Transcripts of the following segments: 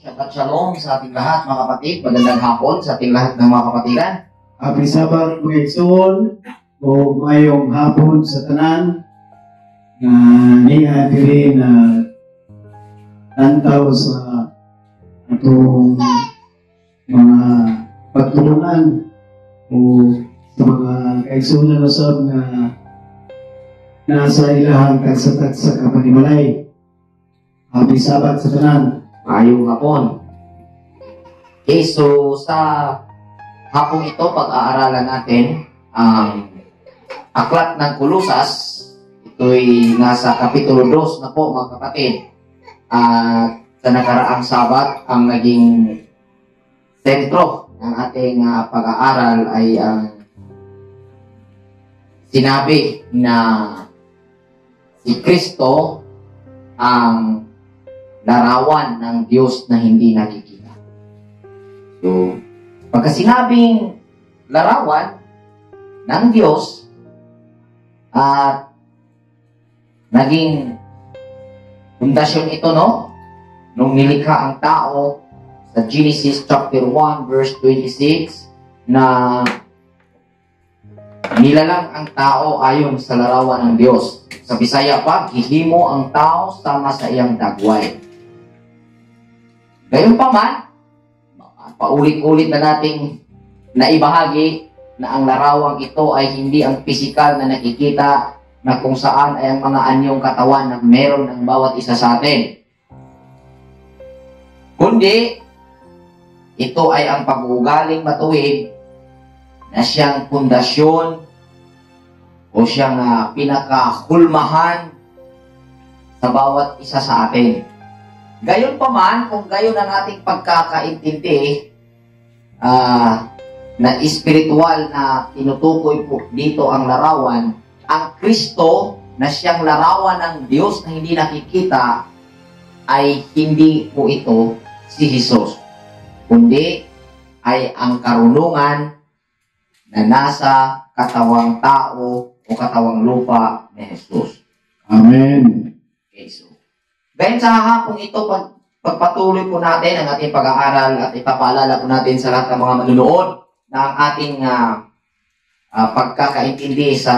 Shabbat Shalom sa ating lahat mga kapatid. Magandang hapon sa ating lahat ng mga kapatiran. Happy Sabbath mga igsoon o mayong hapon sa tanan na niya diri na tantaw sa atong mga pagtulungan o sa mga kaigsunan na sab nga nasa ilahang tagsa-tagsa kapanimalay. Happy Sabbath sa tanan. Ayong hapon. Okay, so sa hapong ito, pag-aaralan natin ang aklat ng Kulusas. Ito'y nasa Kapitulo 2 na po mga kapatid. At sa nakaraang Sabat, ang naging sentro ng ating pag-aaral ay ang sinabi na si Kristo ang larawan ng Diyos na hindi nakikita. So, pagka sinabing larawan ng Diyos at naging pundasyon ito, no? Nung nilikha ang tao sa Genesis chapter 1 verse 26 na nilalang ang tao ayon sa larawan ng Diyos. Sa Bisaya pa, gihimo ang tao sama sa iyang dagway. Gayunpaman, paulit-ulit na nating naibahagi na ang larawang ito ay hindi ang pisikal na nakikita na kung saan ay ang mga anyong katawan na meron ng bawat isa sa atin. Kundi, ito ay ang pag-uugaling matuwid na siyang pundasyon o siyang pinakahulmahan sa bawat isa sa atin. Gayon pa man, kung gayon ang ating pagkakaintindi na espiritual na tinutukoy po dito ang larawan, ang Kristo na siyang larawan ng Diyos na hindi nakikita ay hindi po ito si Jesus, kundi ay ang karunungan na nasa katawang tao o katawang lupa ni Jesus. Amen. Okay, so dahil sa hapong ito, pagpatuloy po natin ang ating pag-aaral at ipapaalala po natin sa lahat ng mga manunood na ang ating pagkakaintindi sa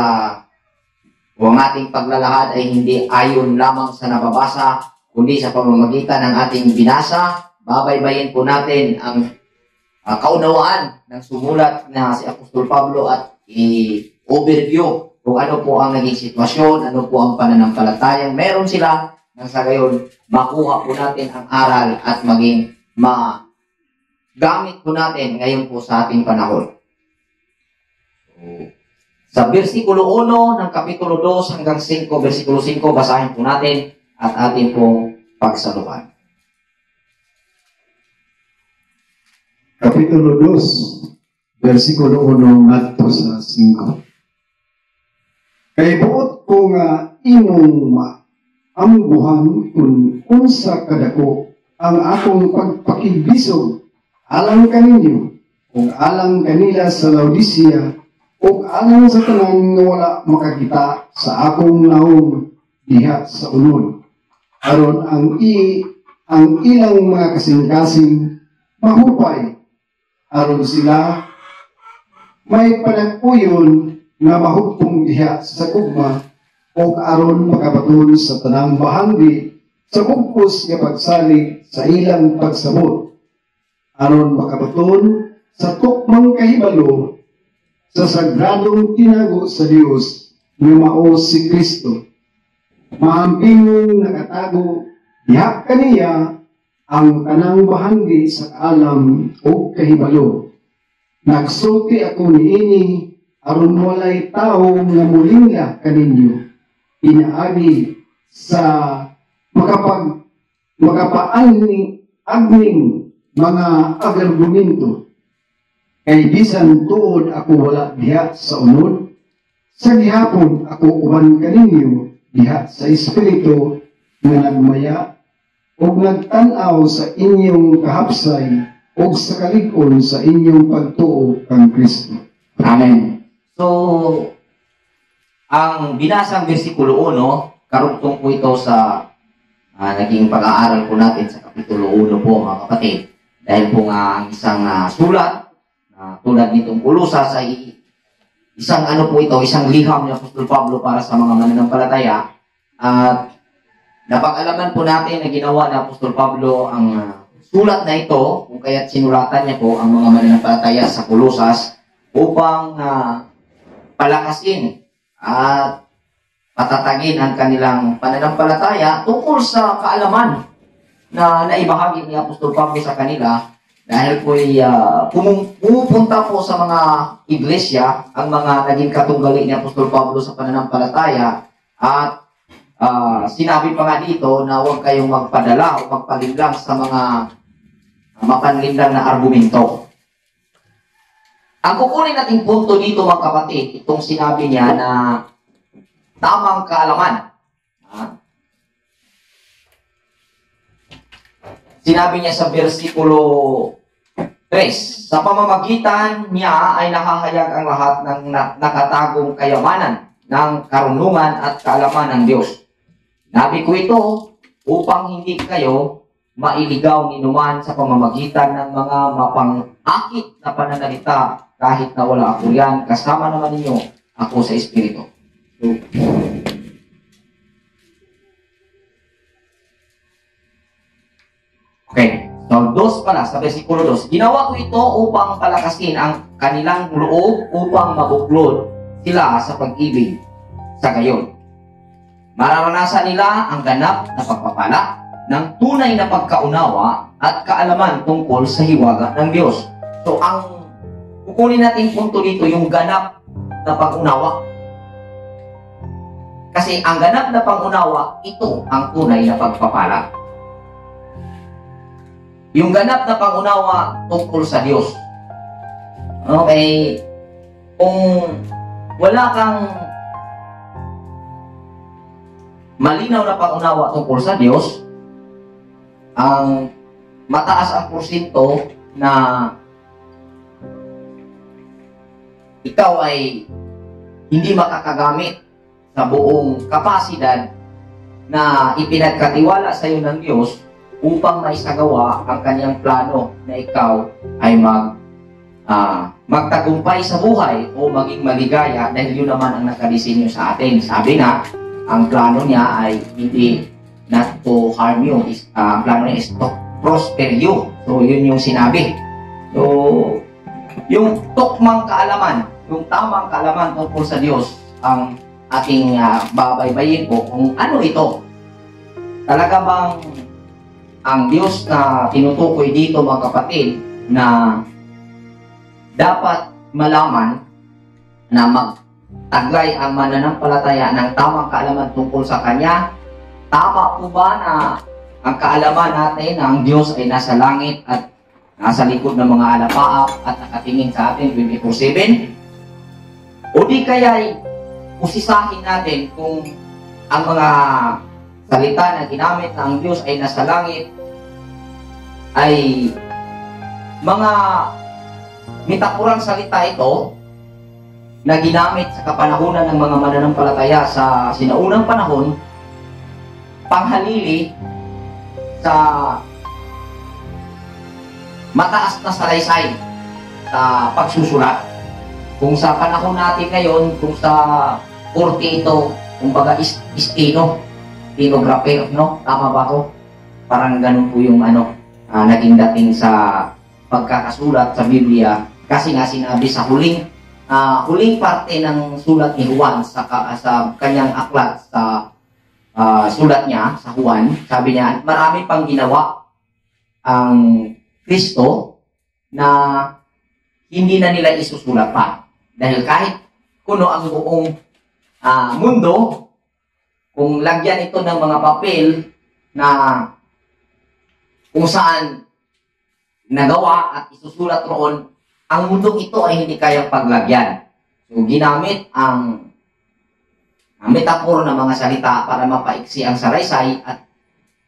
o ang ating paglalahad ay hindi ayon lamang sa nababasa, kundi sa pamamagitan ng ating binasa. Babaybayin po natin ang kaunawaan ng sumulat na si Apostol Pablo at i-overview kung ano po ang naging sitwasyon, ano po ang pananampalatayang meron sila, nang sa gayon, makuha po natin ang aral at maging magamit po natin ngayon po sa ating panahon. Sa versikulo 1 ng Kapitulo 2 hanggang 5, versikulo 5, basahin po natin at ating pong pagsaluhan. Kapitulo 2, versikulo 1 ngadto sa 5. Kay buot ko nga imong ambuhan kung unsa kadako ang akong pagpakigbisog alang kaninyo ug alang kanila sa Laodicea ug alang sa tanan nga wala makakita sa akong naong diha sa unod aron ang ilang mga kasing-kasing mahupay aron sila may panagpuyon nga mahupong diha sa kugma o aron makabaton sa tanang bahanggi sa bugkos nga pagsali sa ilang pagsabot aron makabaton sa tukmang kahibalo sa sagradong tinago sa Dios nga mao si Kristo. Maampingong nakatago diha kaniya ang tanang bahanggi sa kaalam o kahibalo. Nagsulti ako niini aron walay tao nga mulingla kaninyo inaagi sa makapaagning mga argumento. Kay bisan tuod ako wala diha sa unod, sa gihapon ako uban kaninyo diha sa espiritu nga nagmaya o nagtanaw sa inyong kahapsay o sa kalig-on sa inyong pagtuo kang Kristo. Amen. So, ang binasang versikulo 1, karugtong po ito sa naging pag-aaral po natin sa Kapitulo 1 po, mga kapatid. Dahil po nga ang isang sulat, tulad nitong Kolosas ay isang isang liham ni Apostol Pablo para sa mga mananampalataya. At napag-alaman po natin na ginawa ni Apostol Pablo ang sulat na ito, kung kaya't sinulatan niya po ang mga mananampalataya sa Kolosas upang palakasin at patatagin ang kanilang pananampalataya tungkol sa kaalaman na naibahagi ni Apostol Pablo sa kanila. Dahil po pumupunta po sa mga iglesia ang mga naging katunggali ni Apostol Pablo sa pananampalataya at sinabi pa nga dito na huwag kayong magpadala o magpalinlang sa mga mapanlinlang na argumento. Ang kukunin nating punto dito, mga kapatid, itong sinabi niya na tamang kaalaman. Sinabi niya sa versikulo 3, sa pamamagitan niya ay nakahayag ang lahat ng nakatagong kayamanan ng karunungan at kaalaman ng Diyos. Sinabi ko ito upang hindi kayo mailigaw ni numan sa pamamagitan ng mga mapang-akit na pananalita kahit na wala ako yan, kasama naman ninyo ako sa Espiritu. Okay. So, 2 pala, sa versikulo 2. Ginawa ko ito upang palakasin ang kanilang loob upang mabuklod sila sa pag-ibig sa gayon. Mararanasan nila ang ganap na pagpapala ng tunay na pagkaunawa at kaalaman tungkol sa hiwaga ng Diyos. So, ang kukunin natin punto dito, yung ganap na pag-unawa. Kasi ang ganap na pag-unawa, ito ang tunay na pagpapala. Yung ganap na pag-unawa tungkol sa Diyos. Okay? Kung wala kang malinaw na pag-unawa tungkol sa Diyos, ang mataas ang porsyento na ikaw ay hindi makakagamit sa buong kapasidad na ipinagkatiwala sa iyo ng Diyos upang maisagawa ang kanyang plano na ikaw ay magtagumpay sa buhay o maging maligaya, dahil yun naman ang nakadisenyo sa atin. Sabi nga, ang plano niya ay hindi not to harm you. Ang plano niya is to prosper you. So, yun yung sinabi. So, yung tukmang kaalaman, yung tamang kaalaman tungkol sa Diyos, ang ating babaybayin po kung ano ito. Talaga bang ang Diyos na tinutukoy dito, mga kapatid, na dapat malaman na magtaglay ang mananampalataya ng tamang kaalaman tungkol sa Kanya? Tama po ba na ang kaalaman natin na ang Diyos ay nasa langit at nasa likod ng mga alapaap at nakatingin sa atin 24/7? O di kaya'y usisahin natin kung ang mga salita na ginamit na ang Diyos ay nasa langit ay mga metaporang salita ito na ginamit sa kapanahunan ng mga mananampalataya sa sinaunang panahon, panghalili sa mataas na salaysay sa pagsusulat. Kung sa panahon natin ngayon, kung sa korte ito, kumbaga stenographer, no? Tama ba ko? Parang ganun po yung naging dating sa pagkakasulat sa Biblia. Kasi nga sinabi sa huling parte ng sulat ni Juan sa kanyang aklat sa sulat niya sa Juan, sabi niya, marami pang ginawa ang Kristo na hindi na nila isusulat pa. Dahil kahit kuno ang buong mundo, kung lagyan ito ng mga papel na kung saan nagawa at isusulat roon, ang mundong ito ay hindi kayang paglagyan. So, ginamit ang metaphor ng mga salita para mapaiksi ang salaysay at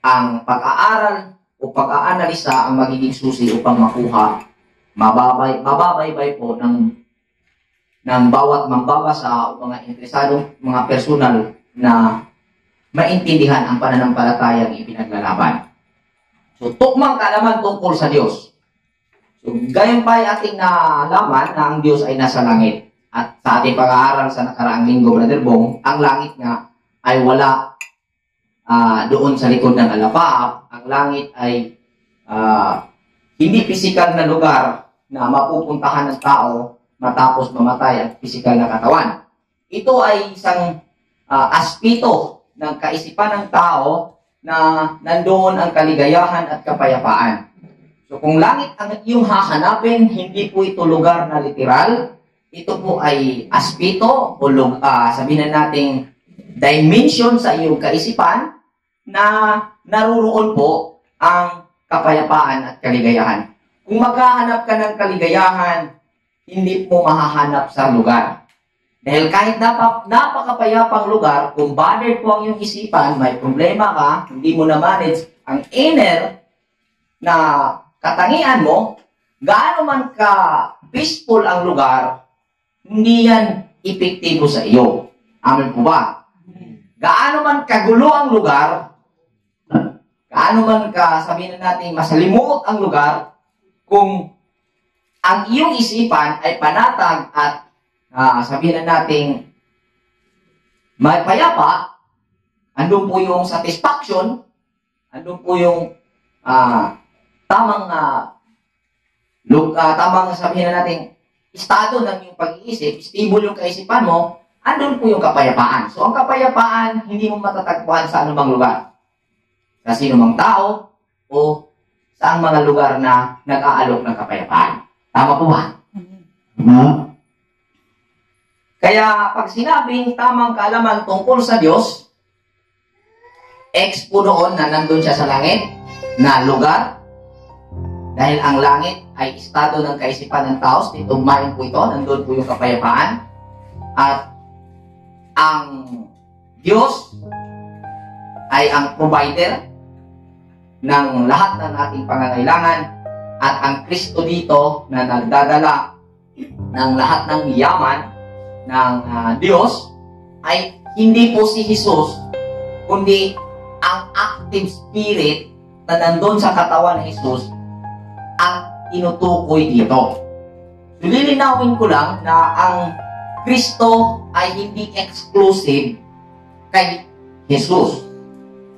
ang pag-aaral o pag-aanalisa ang magiging susi upang makuha, mababaybay po ng bawat mambabasa o mga interesadong mga personal na maintindihan ang pananampalatayang ipinaglalaban. So, tukmang kaalaman tungkol sa Diyos. So, gayon pa ay ating nalaman na ang Diyos ay nasa langit. At sa ating pag-aaral sa nakaraang linggo, Brother Bong, ang langit nga ay wala doon sa likod ng alapaap. Ang langit ay hindi pisikal na lugar na mapupuntahan ng tao matapos mamatay ang pisikal na katawan. Ito ay isang aspito ng kaisipan ng tao na nandoon ang kaligayahan at kapayapaan. So kung langit ang iyong hahanapin, hindi po ito lugar na literal. Ito po ay aspito o sabihin na nating dimension sa iyong kaisipan na naruroon po ang kapayapaan at kaligayahan. Kung maghahanap ka ng kaligayahan, hindi mo mahahanap sa lugar. Dahil kahit napakapayapang lugar, kung bothered po ang iyong isipan, may problema ka, hindi mo na-manage ang inner na katangian mo, gaano man ka peaceful ang lugar, hindi yan epektibo sa iyo. Amen po ba? Gaano man kagulo ang lugar, gaano man ka, sabihin na natin, masalimuot ang lugar, kung ang iyong isipan ay panatag at sabihin na natin, may payapa, andun po yung satisfaction, andun po yung tamang sabihin na natin, estado ng iyong pag-iisip, stable yung kaisipan mo, andun po yung kapayapaan. So, ang kapayapaan, hindi mo matatagpuan sa anumang lugar. Sa sinumang tao, o sa mga lugar na nag-aalok ng kapayapaan. Tama po ba? Ma? Kaya, pag sinabing tamang kaalaman tungkol sa Diyos, po noon na nandun siya sa langit, na lugar, dahil ang langit ay estado ng kaisipan ng tao, titugmain po ito, nandun po yung kapayapaan. At ang Diyos ay ang provider ng lahat ng ating pangangailangan at ang Kristo dito na nagdadala ng lahat ng yaman ng Diyos ay hindi po si Jesus, kundi ang active spirit na nandun sa katawan ni Jesus ang tinutukoy dito. So, lilinawin ko lang na ang Kristo ay hindi exclusive kay Jesus.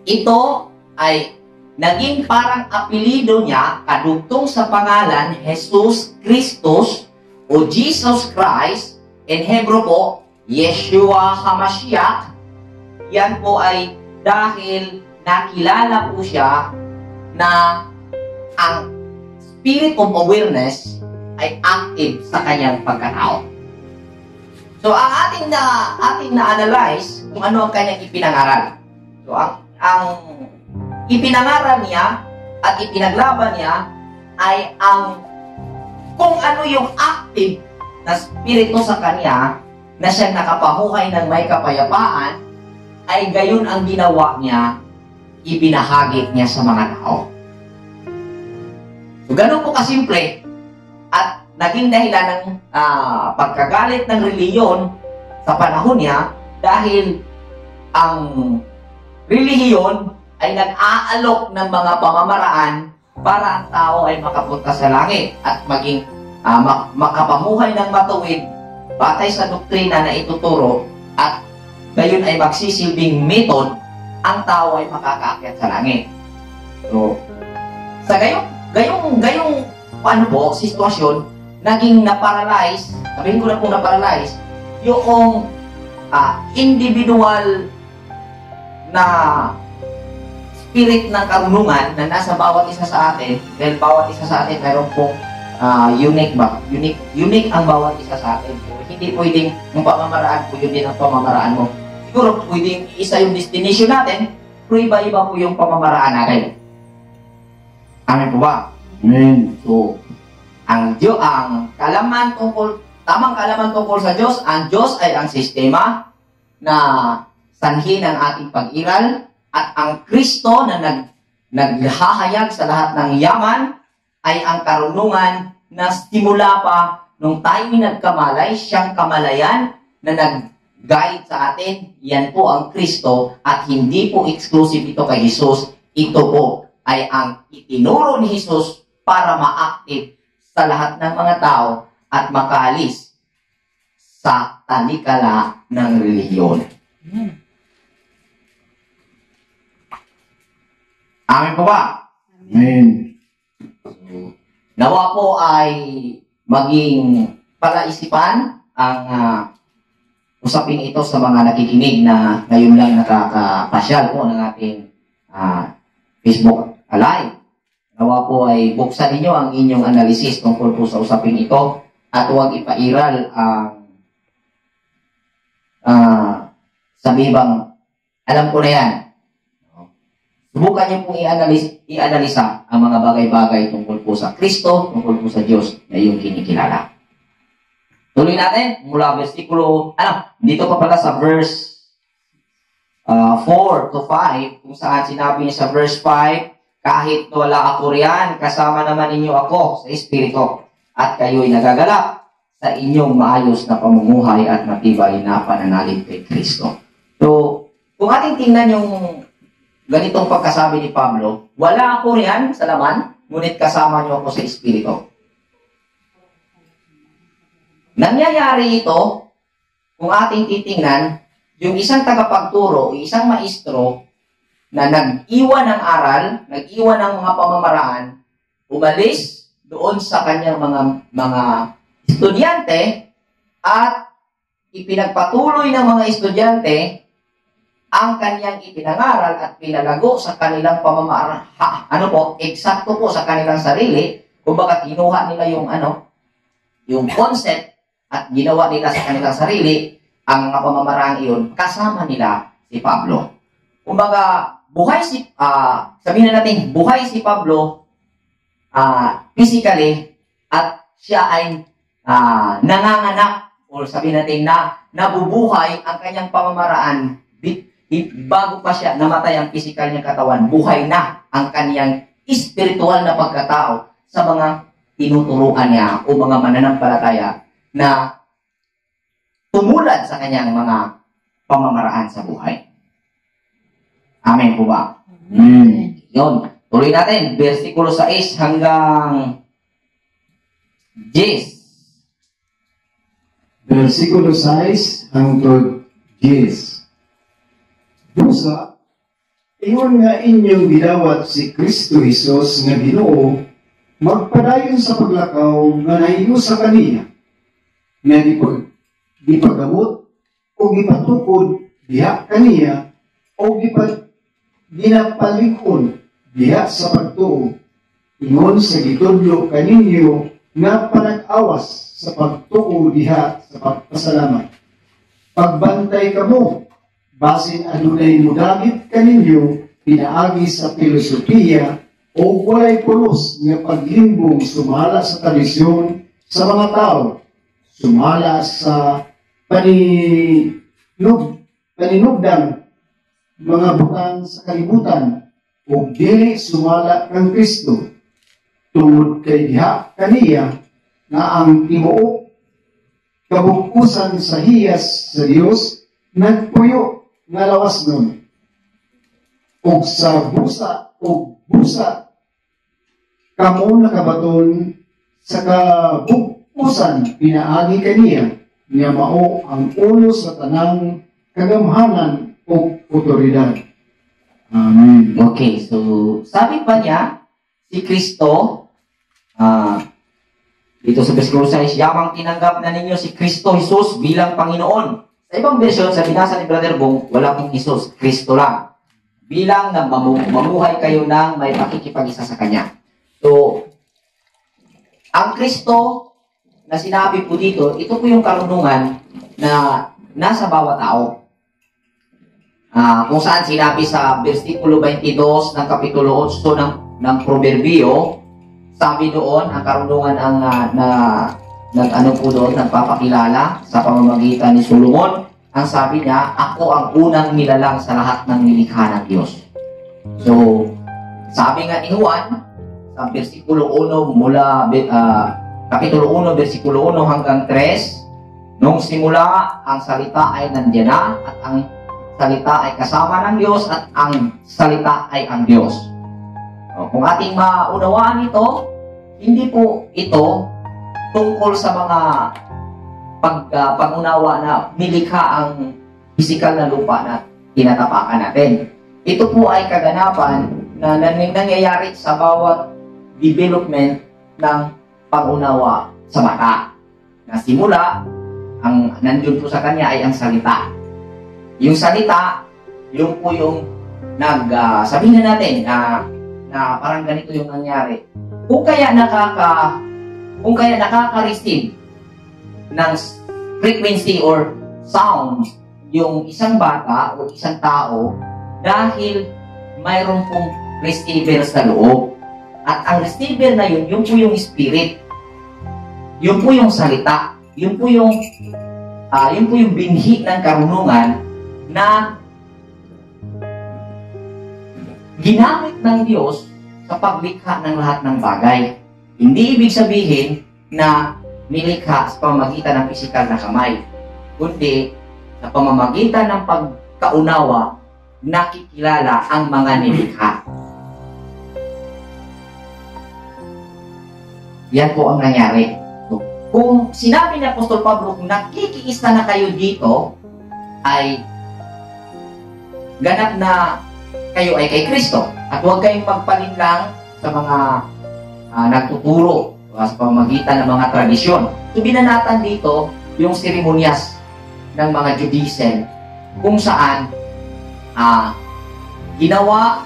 Ito ay naging parang apelido niya kadugtong sa pangalan Jesus Christus o Jesus Christ, in Hebrew po, Yeshua HaMashiach. Yan po ay dahil nakilala po siya na ang spirit of awareness ay active sa kanyang pagkatao. So, ang ating na-analyze kung ano ang kanyang ipinangaral. So, ang ipinangaral niya at ipinaglaban niya ay kung ano yung active na spirito sa kanya na siya nakapamuhay ng may kapayapaan, ay gayon ang ginawa niya, ibinahagi niya sa mga tao. So, ganun po kasimple at naging dahilan ng pagkagalit ng reliyon sa panahon niya dahil ang relihiyon ay nag-aalok ng mga pamamaraan para ang tao ay makapunta sa langit at maging makapamuhay ng matuwid batay sa doktrina na ituturo at gayon ay magsisilbing method ang tao ay makakaakyat sa langit. So, sa gayong sitwasyon, naging na-paralyze, sabihin ko na kung na-paralyze, yung individual na spirit ng karunungan na nasa bawat isa sa atin, dahil bawat isa sa atin mayroon pong unique ang bawat isa sa atin. So, hindi pwedeng yung pamamaraan ko, yun din ang pamamaraan mo. Siguro pwedeng isa yung destination natin, pero iba-iba po yung pamamaraan natin. Amen po ba? Amen. So, ang tamang kalaman tungkol sa Diyos, ang Diyos ay ang sistema na sanhi ng ating pag-iral at ang Kristo na naghahayag sa lahat ng yaman ay ang karunungan na simula pa nung tayo nagkamalay, siyang kamalayan na guide sa atin, yan po ang Kristo at hindi po exclusive ito kay Jesus. Ito po ay ang itinuro ni Jesus para ma-active sa lahat ng mga tao at makaalis sa talikala ng relihiyon. Amen po ba? Amen. Nawa po ay maging palaisipan ang usapin ito sa mga nakikinig na ngayon lang nakakapasyal po ng ating Facebook Live. Nawa po ay buksan ninyo ang inyong analysis tungkol po sa usapin ito at huwag ipairal ang sabi bang alam ko na yan. Subukan niyo pong i-analisa ang mga bagay-bagay tungkol po sa Kristo, tungkol po sa Diyos na iyong kinikilala. Tuloy natin mula versikulo, dito pa pala sa verse 4 to 5, kung saan sinabi niya sa verse 5, kahit wala ako riyan, kasama naman ninyo ako sa Espiritu, at kayo'y nagagalak sa inyong maayos na pamumuhay at matibay na pananalig kay Kristo. So, kung ating tingnan yung ganitong pagkasabi ni Pablo, wala ako riyan sa laman, ngunit kasama niyo ako sa Espiritu. Nangyayari ito, kung ating titingnan, yung isang tagapagturo, isang maestro, na nag-iwan ng aral, nag-iwan ng mga pamamaraan, umalis doon sa kanyang mga estudyante, at ipinagpatuloy ng mga estudyante ang kanyang ipinangaral at pinalago sa kanilang pamamaraan. Eksakto po sa kanilang sarili, kumbaga kinuha nila yung concept at ginawa nila sa kanilang sarili, ang mga pamamaraang iyon, kasama nila si Pablo. Kumbaga, sabihin na natin, buhay si Pablo physically at siya ay nanganganak o sabihin natin na nabubuhay ang kanyang pamamaraan bago pa siya namatay ang physical niyang katawan, buhay na ang kanyang espiritual na pagkatao sa mga tinuturuan niya o mga mananampalataya na tumulad sa kanyang mga pamamaraan sa buhay. Amen po ba? Amen. Yun. Tuloy natin. Versikulo 6 hanggang 10. Versikulo 6 hangtod 10. Busa, ingon nga inyong gidawat si Kristo Jesus nga Ginoo, magpadayon sa paglakaw nga naiyo sa kaniya, nga gipagamot o gipatukod diha kaniya o ginapalikon diha sa pagtuo. Ingon sa gitudlo kaninyo nga panag-awas sa pagtuo diha sa pagpasalamat. Pagbantay kamo, basin adunay mudagit kaninyo pinaagi sa filosofiya o walay pulos nga paglimbong sumala sa tradisyon sa mga tao, sumala sa paninugdang mga butang sa kalibutan o dili sumala kang Kristo tungod kay diha kaniya na ang tibuok kabukusan sa hiyas sa Dios nagpuyo nga lawas nun. O sa busa, kamo nakabaton sa kabukusan pinaagi kaniya niya mao ang ulo sa tanang kagamhanan o otoridad. Amen. Okay, so sabi pa niya, si Kristo, dito sa versikulo 6, yamang tinanggap na ninyo si Kristo Jesus bilang Panginoon. Sa ibang version, sa binasa ni Brother Bong, wala pong Jesus, Kristo lang. Bilang na mamuhay kayo ng may pakikipag-isa sa Kanya. So, ang Kristo na sinabi po dito, ito po yung karunungan na nasa bawat tao. Kung saan sinabi sa versikulo 22 ng kapitulo 8 ng Proverbio, sabi doon, ang karunungan nagpapakilala sa pamamagitan ni Solomon. Ang sabi niya, ako ang unang nilalang sa lahat ng nilikha ng Diyos. So, sabi nga ni Juan, sa versikulo 1 mula kapitulo 1, versikulo 1 hanggang 3, Nung simula, ang salita ay nandiyan na at ang salita ay kasama ng Diyos at ang salita ay ang Diyos. Kung ating maunawaan ito, hindi po ito tungkol sa mga pag-unawa na nilikha ang pisikal na lupa na tinatapakan natin. Ito po ay kaganapan na nangyayari sa bawat development ng pag-unawa sa mata. Na simula, ang nandun po sa kanya ay ang salita. Yung salita, yung po yung sabihin na natin na parang ganito yung nangyari. Kung kaya nakaka-receive ng frequency or sound yung isang bata o isang tao dahil mayroon pong receiver sa loob. At ang receiver na yun po yung spirit. Yun po yung salita. Yun po yung binhi ng karunungan na ginamit ng Diyos sa paglikha ng lahat ng bagay. Hindi ibig sabihin na nilikha sa pamamagitan ng pisikal na kamay, kundi sa pamamagitan ng pagkaunawa, nakikilala ang mga nilikha. Yan po ang nangyari. Kung sinabi ni Apostol Pablo, kung nakikiisa na kayo dito, ay ganap na kayo ay kay Kristo. At huwag kayong magpalinlang sa mga nagtuturo sa pamamagitan ng mga tradisyon. So, binanatan dito yung seremonyas ng mga Judaism kung saan ginawa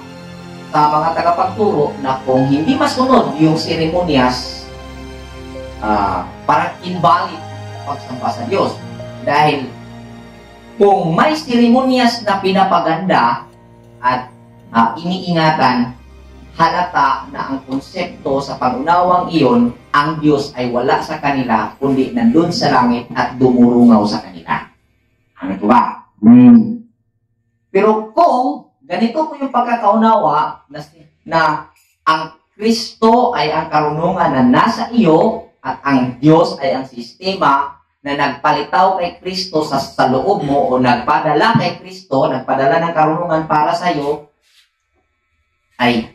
sa mga tagapagturo na kung hindi masunod yung seremonyas, parang invalid pagsamba sa Diyos. Dahil kung may seremonyas na pinapaganda at iniingatan, halata na ang konsepto sa pangunawang iyon, ang Diyos ay wala sa kanila, kundi nandun sa langit at dumurungaw sa kanila. Ano ito ba? Pero kung ganito po yung pagkakaunawa na ang Kristo ay ang karunungan na nasa iyo at ang Diyos ay ang sistema na nagpalitaw kay Kristo sa loob mo o nagpadala kay Kristo, nagpadala ng karunungan para sa iyo, ay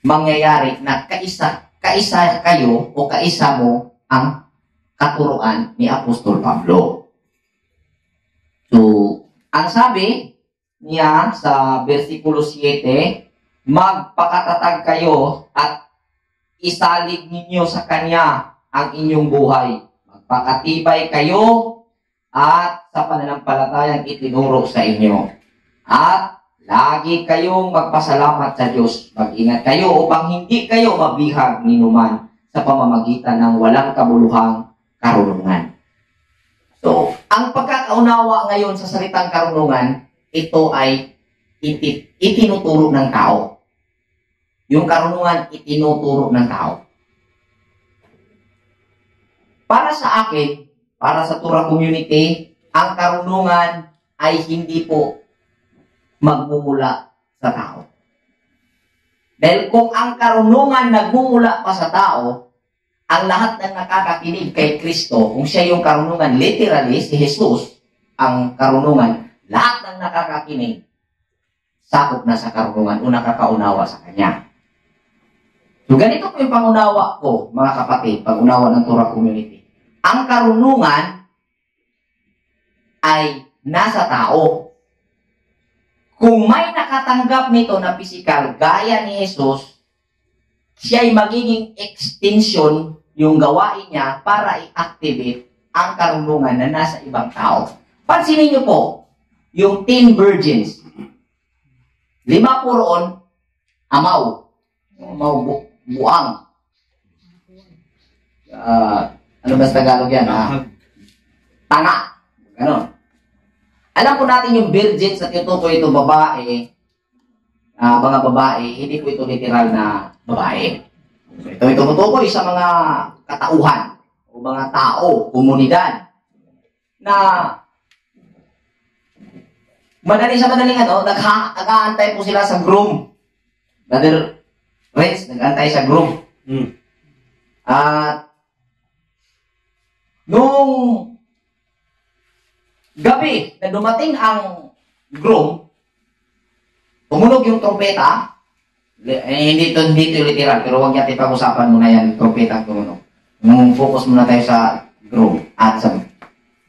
mangyayari na kaisa kayo o kaisa mo ang katuruan ni Apostol Pablo. So, ang sabi niya sa versikulo 7, magpakatatag kayo at isalig ninyo sa Kanya ang inyong buhay. Magpakatibay kayo at sa pananampalatayang itinuro sa inyo. At lagi kayong magpasalamat sa Diyos. Mag-ingat kayo upang hindi kayo mabihag ninuman sa pamamagitan ng walang kabuluhang karunungan. So, ang pagkakaunawa ngayon sa salitang karunungan, ito ay itinuturo ng tao. Yung karunungan, itinuturo ng tao. Para sa akin, para sa Torah community, ang karunungan ay hindi po magmumula sa tao. Dahil kung ang karunungan nagmumula pa sa tao, ang lahat ng nakakakinig kay Kristo, kung siya yung karunungan, literally, si Jesus, ang karunungan, lahat ng nakakakinig, sakop na sa karunungan o nakakaunawa sa Kanya. So, ganito po yung pangunawa ko, mga kapatid, pag-unawa ng Torah community. Ang karunungan ay nasa tao. Kung may nakatanggap nito na pisikal, gaya ni Jesus, siya ay magiging extension yung gawain niya para i-activate ang karunungan na nasa ibang tao. Pansinin niyo po, yung 10 virgins. 5 po roon, amaw. Buang. Ano ba sa Tagalog yan? Tanga. Ganon. Alam po natin yung virgin sa tinutukoy ito babae, mga babae, hindi po ito literal na babae. Ito tumutukoy sa mga katauhan o mga tao, komunidad na madaling nag-aantay po sila sa groom. Brother Renz, nag-aantay sa groom. At nung gabi na dumating ang groom, tumunog yung trompeta, hindi ito literal, pero huwag natin pag-usapan muna yan, trompeta tumunog. Focus muna tayo sa groom at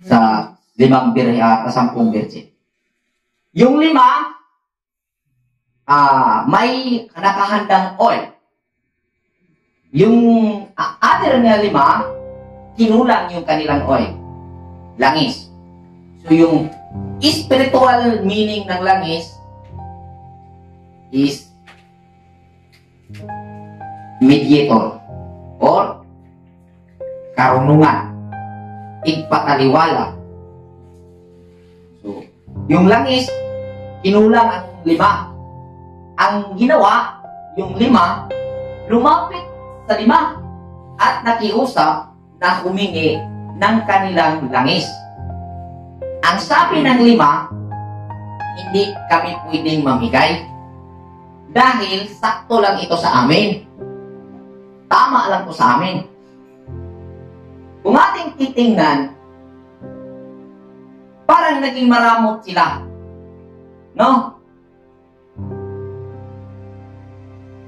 sa 5 birhe at 10 birhe. Yung 5, may nakahandang oil. Yung other na 5, kinulang yung kanilang oil. Langis. So yung spiritual meaning ng langis is mediator or karunungan, igpataliwala. So, yung langis, kinulang ang 5. Ang ginawa, yung 5, lumapit sa 5 at nakiusap na humingi ng kanilang langis. Ang sabi ng 5, hindi kami pwedeng mamigay dahil sakto lang ito sa amin. Tama lang ito sa amin. Kung ating titingnan, parang naging maramot sila. No?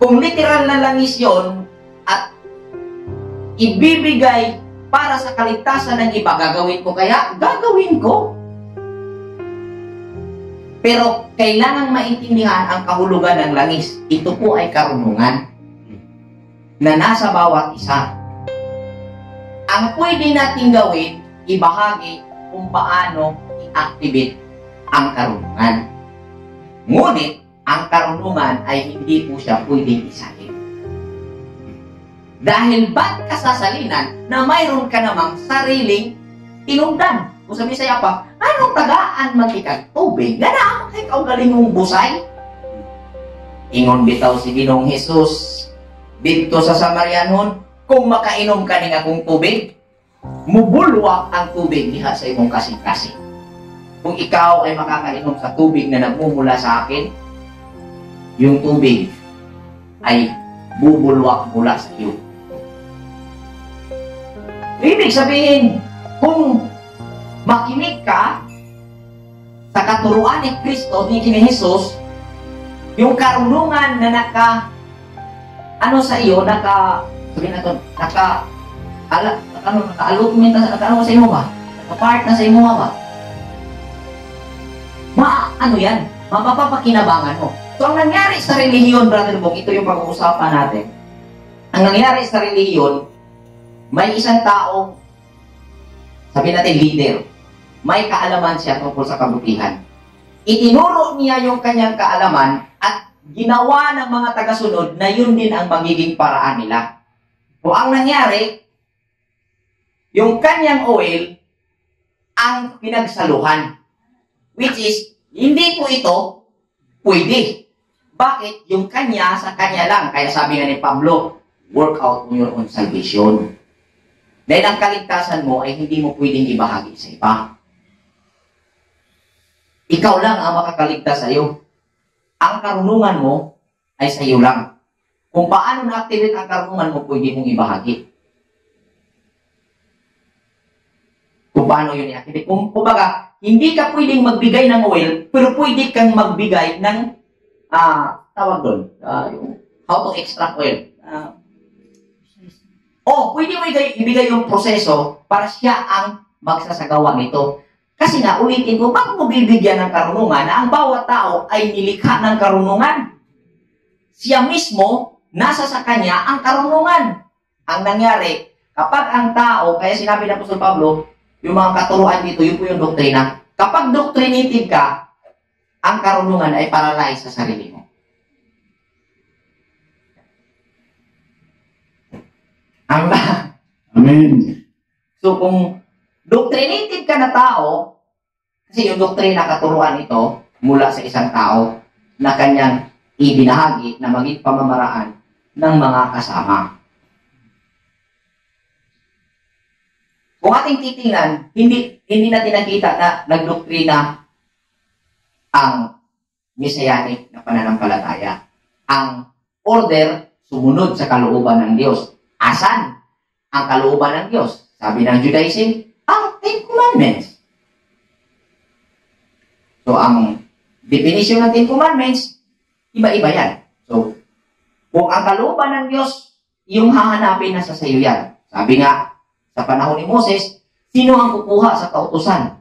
Kung literal na langis yon at ibibigay para sa kaligtasan ng iba, gagawin ko kaya? Gagawin ko. Pero kailangan maintindihan ang kahulugan ng langis. Ito po ay karunungan na nasa bawat isa. Ang pwede natin gawin, ibahagi kung paano i-activate ang karunungan. Ngunit, ang karunungan ay hindi po siya pwedeng isalin. Dahil ba't kasasalinan na mayroon ka namang sariling tinundan? Kung sabi sa'yo pa, anong tagaan magkikag tubig? Ganaan kay kaugaling mong busay? Ingon bitaw si Ginoong Jesus dito sa Samarianon, kung makainom ka ng akong tubig, mubulwak ang tubig diha sa imong kasing-kasing. Kung ikaw ay makakainom sa tubig na nagmumula sa akin, yung tubig ay bubulwak mula sa iyo. Ibig sabihin, kung makinig ka sa katuruan ni Kristo, ni Jesus, yung karunungan na sa iyo, naka-allotment na sa iyo ba? Naka-part na sa iyo ba? Yan? Mapapakinabangan mo. So, ang nangyari sa relihiyon, Brother Bong, ito yung pag-uusapan natin. Ang nangyari sa relihiyon, may isang taong, sabi natin leader, may kaalaman siya tungkol sa kabutihan. Itinuro niya yung kanyang kaalaman at ginawa ng mga tagasunod na yun din ang magiging paraan nila. O ang nangyari, yung kanyang oil ang pinagsaluhan. Which is, hindi po ito pwede. Bakit? Yung kanya sa kanya lang. Kaya sabi nga ni Pablo, work out your own salvation. Dahil ang kaligtasan mo ay hindi mo pwedeng ibahagi sa iba. Ikaw lang ang makakaligtas sa iyo. Ang karunungan mo ay sa iyo lang. Kung paano na-activate ang karunungan mo, pwede mong ibahagi. Kung paano yun i-activate. Kumbaga, hindi ka pwedeng magbigay ng oil, pero pwede kang magbigay ng, tawag doon, yung how to extract oil. Pwede mo ibigay yung proseso para siya ang magsasagawa nito. Kasi nga, ulitin ko, bakit mo bibigyan ng karunungan na ang bawat tao ay nilikha ng karunungan? Siya mismo, nasa sa kanya ang karunungan. Ang nangyari, kapag ang tao, kaya sinabi ng Apostol Pablo, yung mga katuruan dito, yun po yung doktrina. Kapag doctrinative ka, ang karunungan ay paralyze sa sarili mo. Amen. So kung doctrinative ka na tao, kasi yung doktrina katuruan ito mula sa isang tao na kanyang ibinahagi na maging pamamaraan ng mga kasama. Kung ating titingnan, hindi natin nakita na nagdoktrina ang Messianic na pananampalataya. Ang order sumunod sa kalooban ng Diyos. Asan ang kalooban ng Diyos? Sabi ng Judaism, ang Ten Commandments. So, ang definition ng Ten Commandments, iba-iba yan. So, kung ang kalooban ng Diyos, yung hahanapin na sa sayo yan. Sabi nga, sa panahon ni Moses, sino ang kukuha sa kautusan?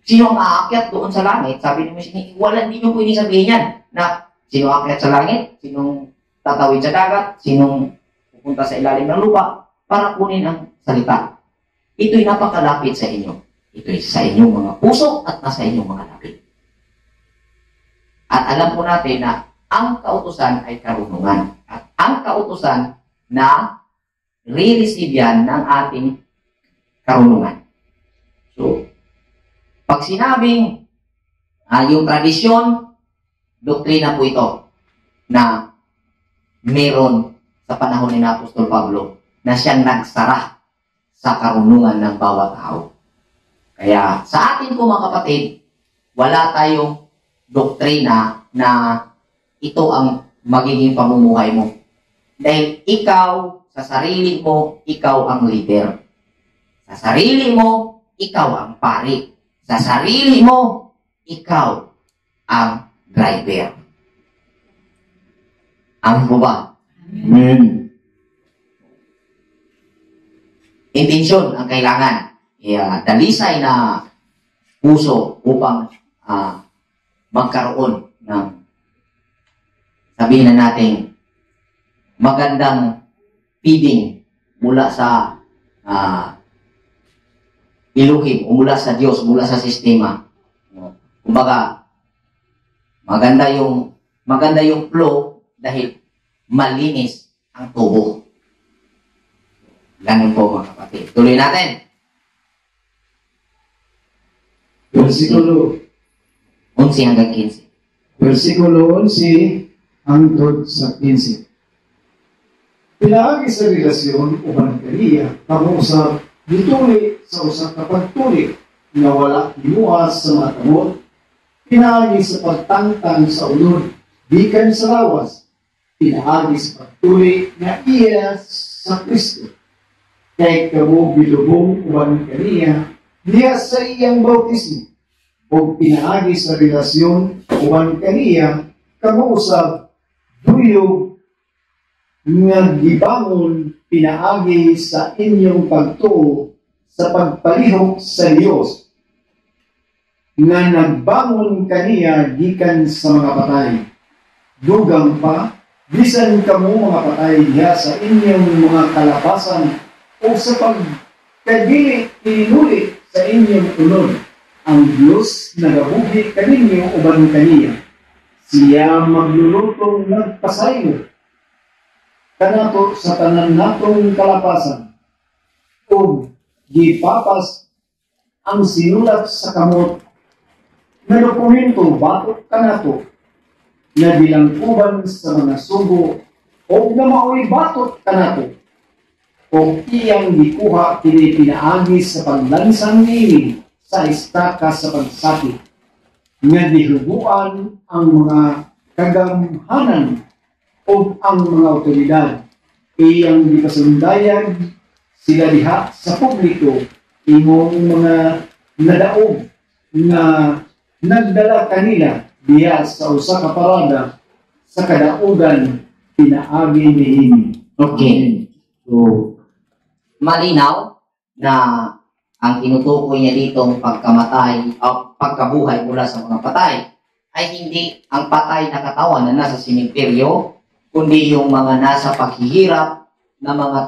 Sino ang aakyat doon sa langit? Sabi ni Moses, hindi nyo pwede sabihin yan na sino aakyat sa langit, sinong tatawid sa dagat, sinong pupunta sa ilalim ng lupa para kunin ang salita. Ito'y napakalapit sa inyo. Ito'y sa inyong mga puso at nasa inyong mga labi. At alam po natin na ang kautusan ay karunungan. At ang kautusan na re-receive yan ng ating karunungan. So, pag sinabing yung tradisyon, doktrina po ito na meron sa panahon ni Apostol Pablo na siyang nagsara sa karunungan ng bawat tao. Kaya sa atin po mga kapatid, wala tayong doktrina na ito ang magiging pamumuhay mo. Dahil ikaw, sa sarili mo, ikaw ang leader. Sa sarili mo, ikaw ang pari. Sa sarili mo, ikaw ang driver. Amin po ba? Amen. Intensyon ang kailangan. Dalisay na puso upang magkaroon ng, sabihin na natin, magandang feeding mula sa Elohim, o mula sa Diyos, mula sa sistema. Kumbaga, maganda yung flow dahil malinis ang tubo. Ganun po mga kapatid. Tuloy natin. Versikulo 11 hanggang 15. Versikulo 11 hangtod sa 15. Pinaagi sa relasyon o banagkaliya, pag-uusap dituli sa usap na pagtuli na wala hinuwas sa mga kamot, pinaagi sa pagtangtang sa ulod, bikan sa lawas, pinaagi sa pagtuli na iya sa Kristo. Kay kamo bilubong uban kaniya, niya sa iyang bautismo, o pinaagi sa relasyon uban kaniya, kamo usab duyog nga gibangon pinaagi sa inyong pagtuo sa pagpalihok sa Dios nga nagbangon kaniya gikan sa mga patay. Dugang pa, bisan kamo mga patay diha sa inyong mga kalapasan o sa pagkadili inuli sa inyong unod, ang Diyos nagabuhi kaninyo uban kaniya. Siya maglulutong nagpasayo kanato sa tanan natong kalapasan o gipapas ang sinulat sa kamot na dokumento batok kanato na bilangkuban sa mga sugo o na maoy batok kanato o iyang gikuha kini pinaagi sa paglansang nini sa estaka sa pagsakit nga dihuguan ang mga kagamhanan o ang mga otoridad. Iyang gipasundayan sila diha sa publiko imong mga nadaog nga nagdala kanila diha sa usa ka parada sa kadaugan pinaagi niini. Okay. So, malinaw na ang tinutukoy niya ditong pagkamatay o pagkabuhay mula sa mga patay ay hindi ang patay na katawan na nasa sinimpiryo, kundi yung mga nasa paghihirap na mga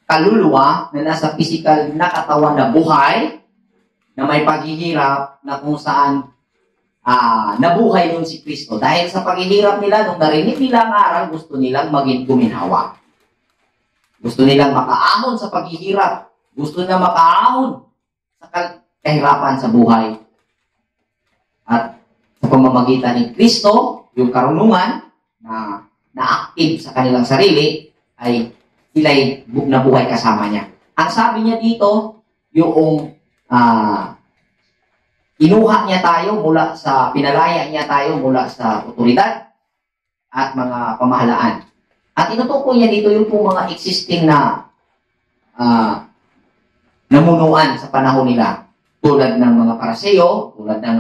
kaluluwa na nasa physical na katawan na buhay, na may paghihirap na kung saan nabuhay nun si Kristo. Dahil sa paghihirap nila, nung narinig nila ang aral, gusto nilang maging guminhawa. Gusto nilang makaahon sa paghihirap. Gusto nilang makaahon sa kahirapan sa buhay. At sa pamamagitan ni Kristo, yung karunungan na active sa kanilang sarili, ay sila'y nabuhay kasama niya. Ang sabi niya dito, yung inuha niya tayo mula sa, pinalaya niya tayo mula sa otoridad at mga pamahalaan. At inutukoy niya dito yung po mga existing na namunuan sa panahon nila. Tulad ng mga Pariseo, tulad ng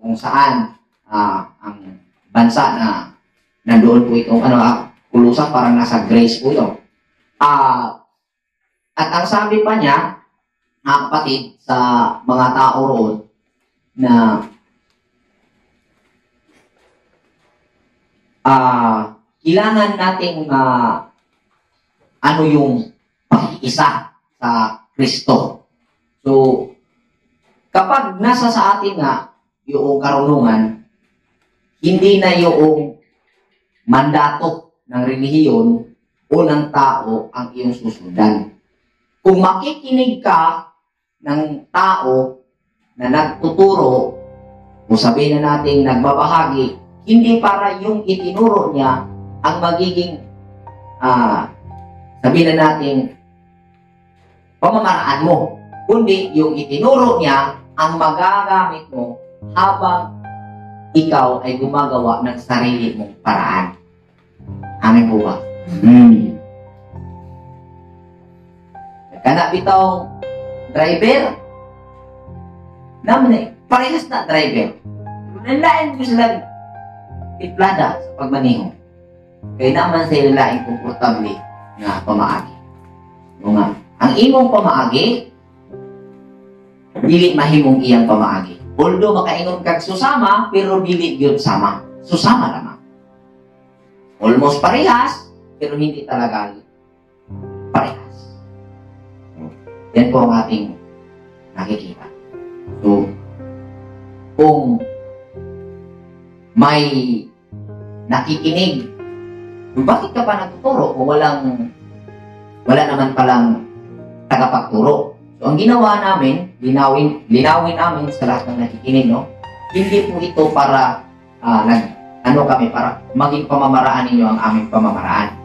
kung saan ang bansa na nandoon po itong kulusan, parang nasa Grace po ito. At ang sabi pa niya, mga kapatid, sa mga tao roon, na kailangan nating ano yung pag-iisa sa Kristo. So, kapag nasa sa atin nga yung karunungan, hindi na yung mandato ng relihiyon o ng tao ang iyong susundan. Kung makikinig ka ng tao na nagtuturo, o sabihin na natin nagbabahagi, hindi para yung itinuro niya ang magiging, sabihin na natin, pamamaraan mo, kundi yung itinuro niya ang magagamit mo habang ikaw ay gumagawa ng sarili mong paraan. Amen po ba? Kana bitong driver, naman parehas na driver. Lalain mo sila tiplada sa pagmaneho. Kaya naman sa lalain komportable na pamaagi. Nga, ang imong pamaagi, dili mahimong iyang pamaagi. Although makaingon kag susama, pero dili gyud sama. Susama lamang. Almost parehas, pero hindi talaga parehas. Yan po ang ating nakikita. So, kung may nakikinig, kung bakit ka pa nagtuturo kung wala naman palang tagapagturo. So, ang ginawa namin, linawin namin sa lahat ng nakikinig, no? Hindi po ito para para maging pamamaraan ninyo ang aming pamamaraan.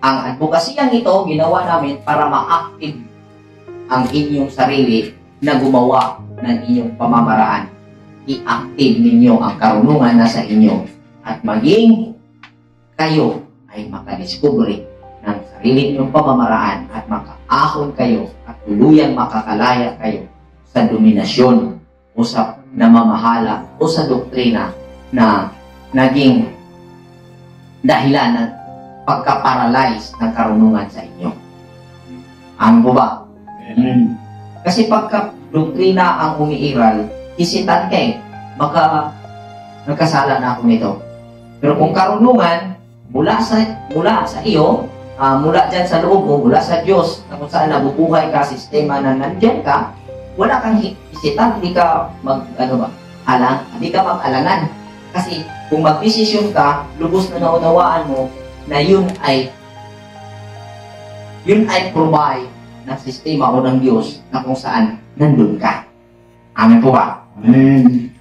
Ang advokasiyang ito, ginawa namin para ma-active ang inyong sarili na gumawa ng inyong pamamaraan. I-active ninyo ang karunungan na sa inyo at maging kayo ay makadiscovery ng sarili ninyong pamamaraan at makaahon kayo at tuluyang makakalaya kayo sa dominasyon o sa namamahala o sa doktrina na naging dahilan ng pagka-paralyze ng karunungan sa inyo. Ano po ba? Kasi pagka doktrina ang umiiral, isitan ka baka nagkasala na ako nito. Pero kung karunungan, mula sa iyo, mula dyan sa loob mo, mula sa Diyos, na kung saan nabubuhay ka, sistema na nandyan ka, wala kang isitan, hindi ka hindi ka mag-alangan. Kasi kung mag-desisyon ka, lubos na naunawaan mo na yun ay provide ng sistema o ng Diyos na kung saan nandun ka. Amen po ba? Amen.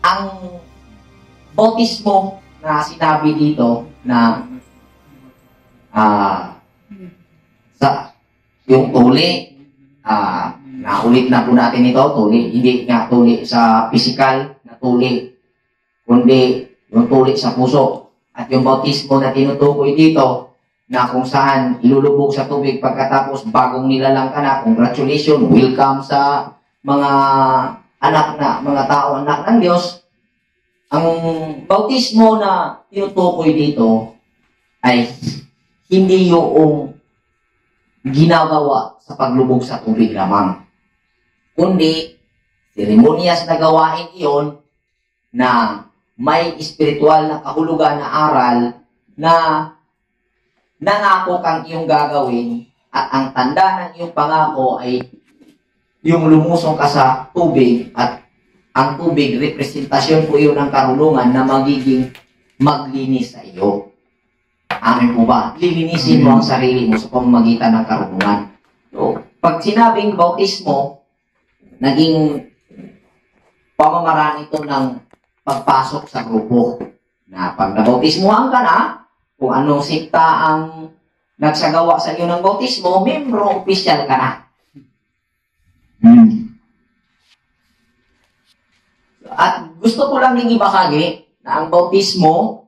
Ang bautismo na sinabi dito na sa yung tuli, naulit na po natin ito, tuli, hindi nga tuli sa physical na tuli, kundi yung tuli sa puso. At yung bautismo na tinutukoy dito, na kung saan ilulubog sa tubig pagkatapos bagong nilalang ka na, congratulations, welcome sa mga mga tao, anak ng Diyos. Ang bautismo na tinutukoy dito ay hindi yung ginagawa sa paglubog sa tubig lamang, kundi seremonyas na gawain iyon na may espiritual na kahulugan na aral na nangako kang iyong gagawin at ang tanda ng iyong pangako ay yung lumusong ka sa tubig at ang tubig, representasyon po iyon ng karunungan na magiging maglinis sa iyo. Amen po ba? Lilinisin mo ang sarili mo sa pamamagitan ng karunungan. So, pag sinabing bautismo, naging pamamaraan ito ng pagpasok sa grupo. Na pag nabautismuhan ka na, kung anong sikta ang nagsagawa sa iyo ng bautismo, membro opisyal ka na. At gusto ko lang ning ibahagi na ang bautismo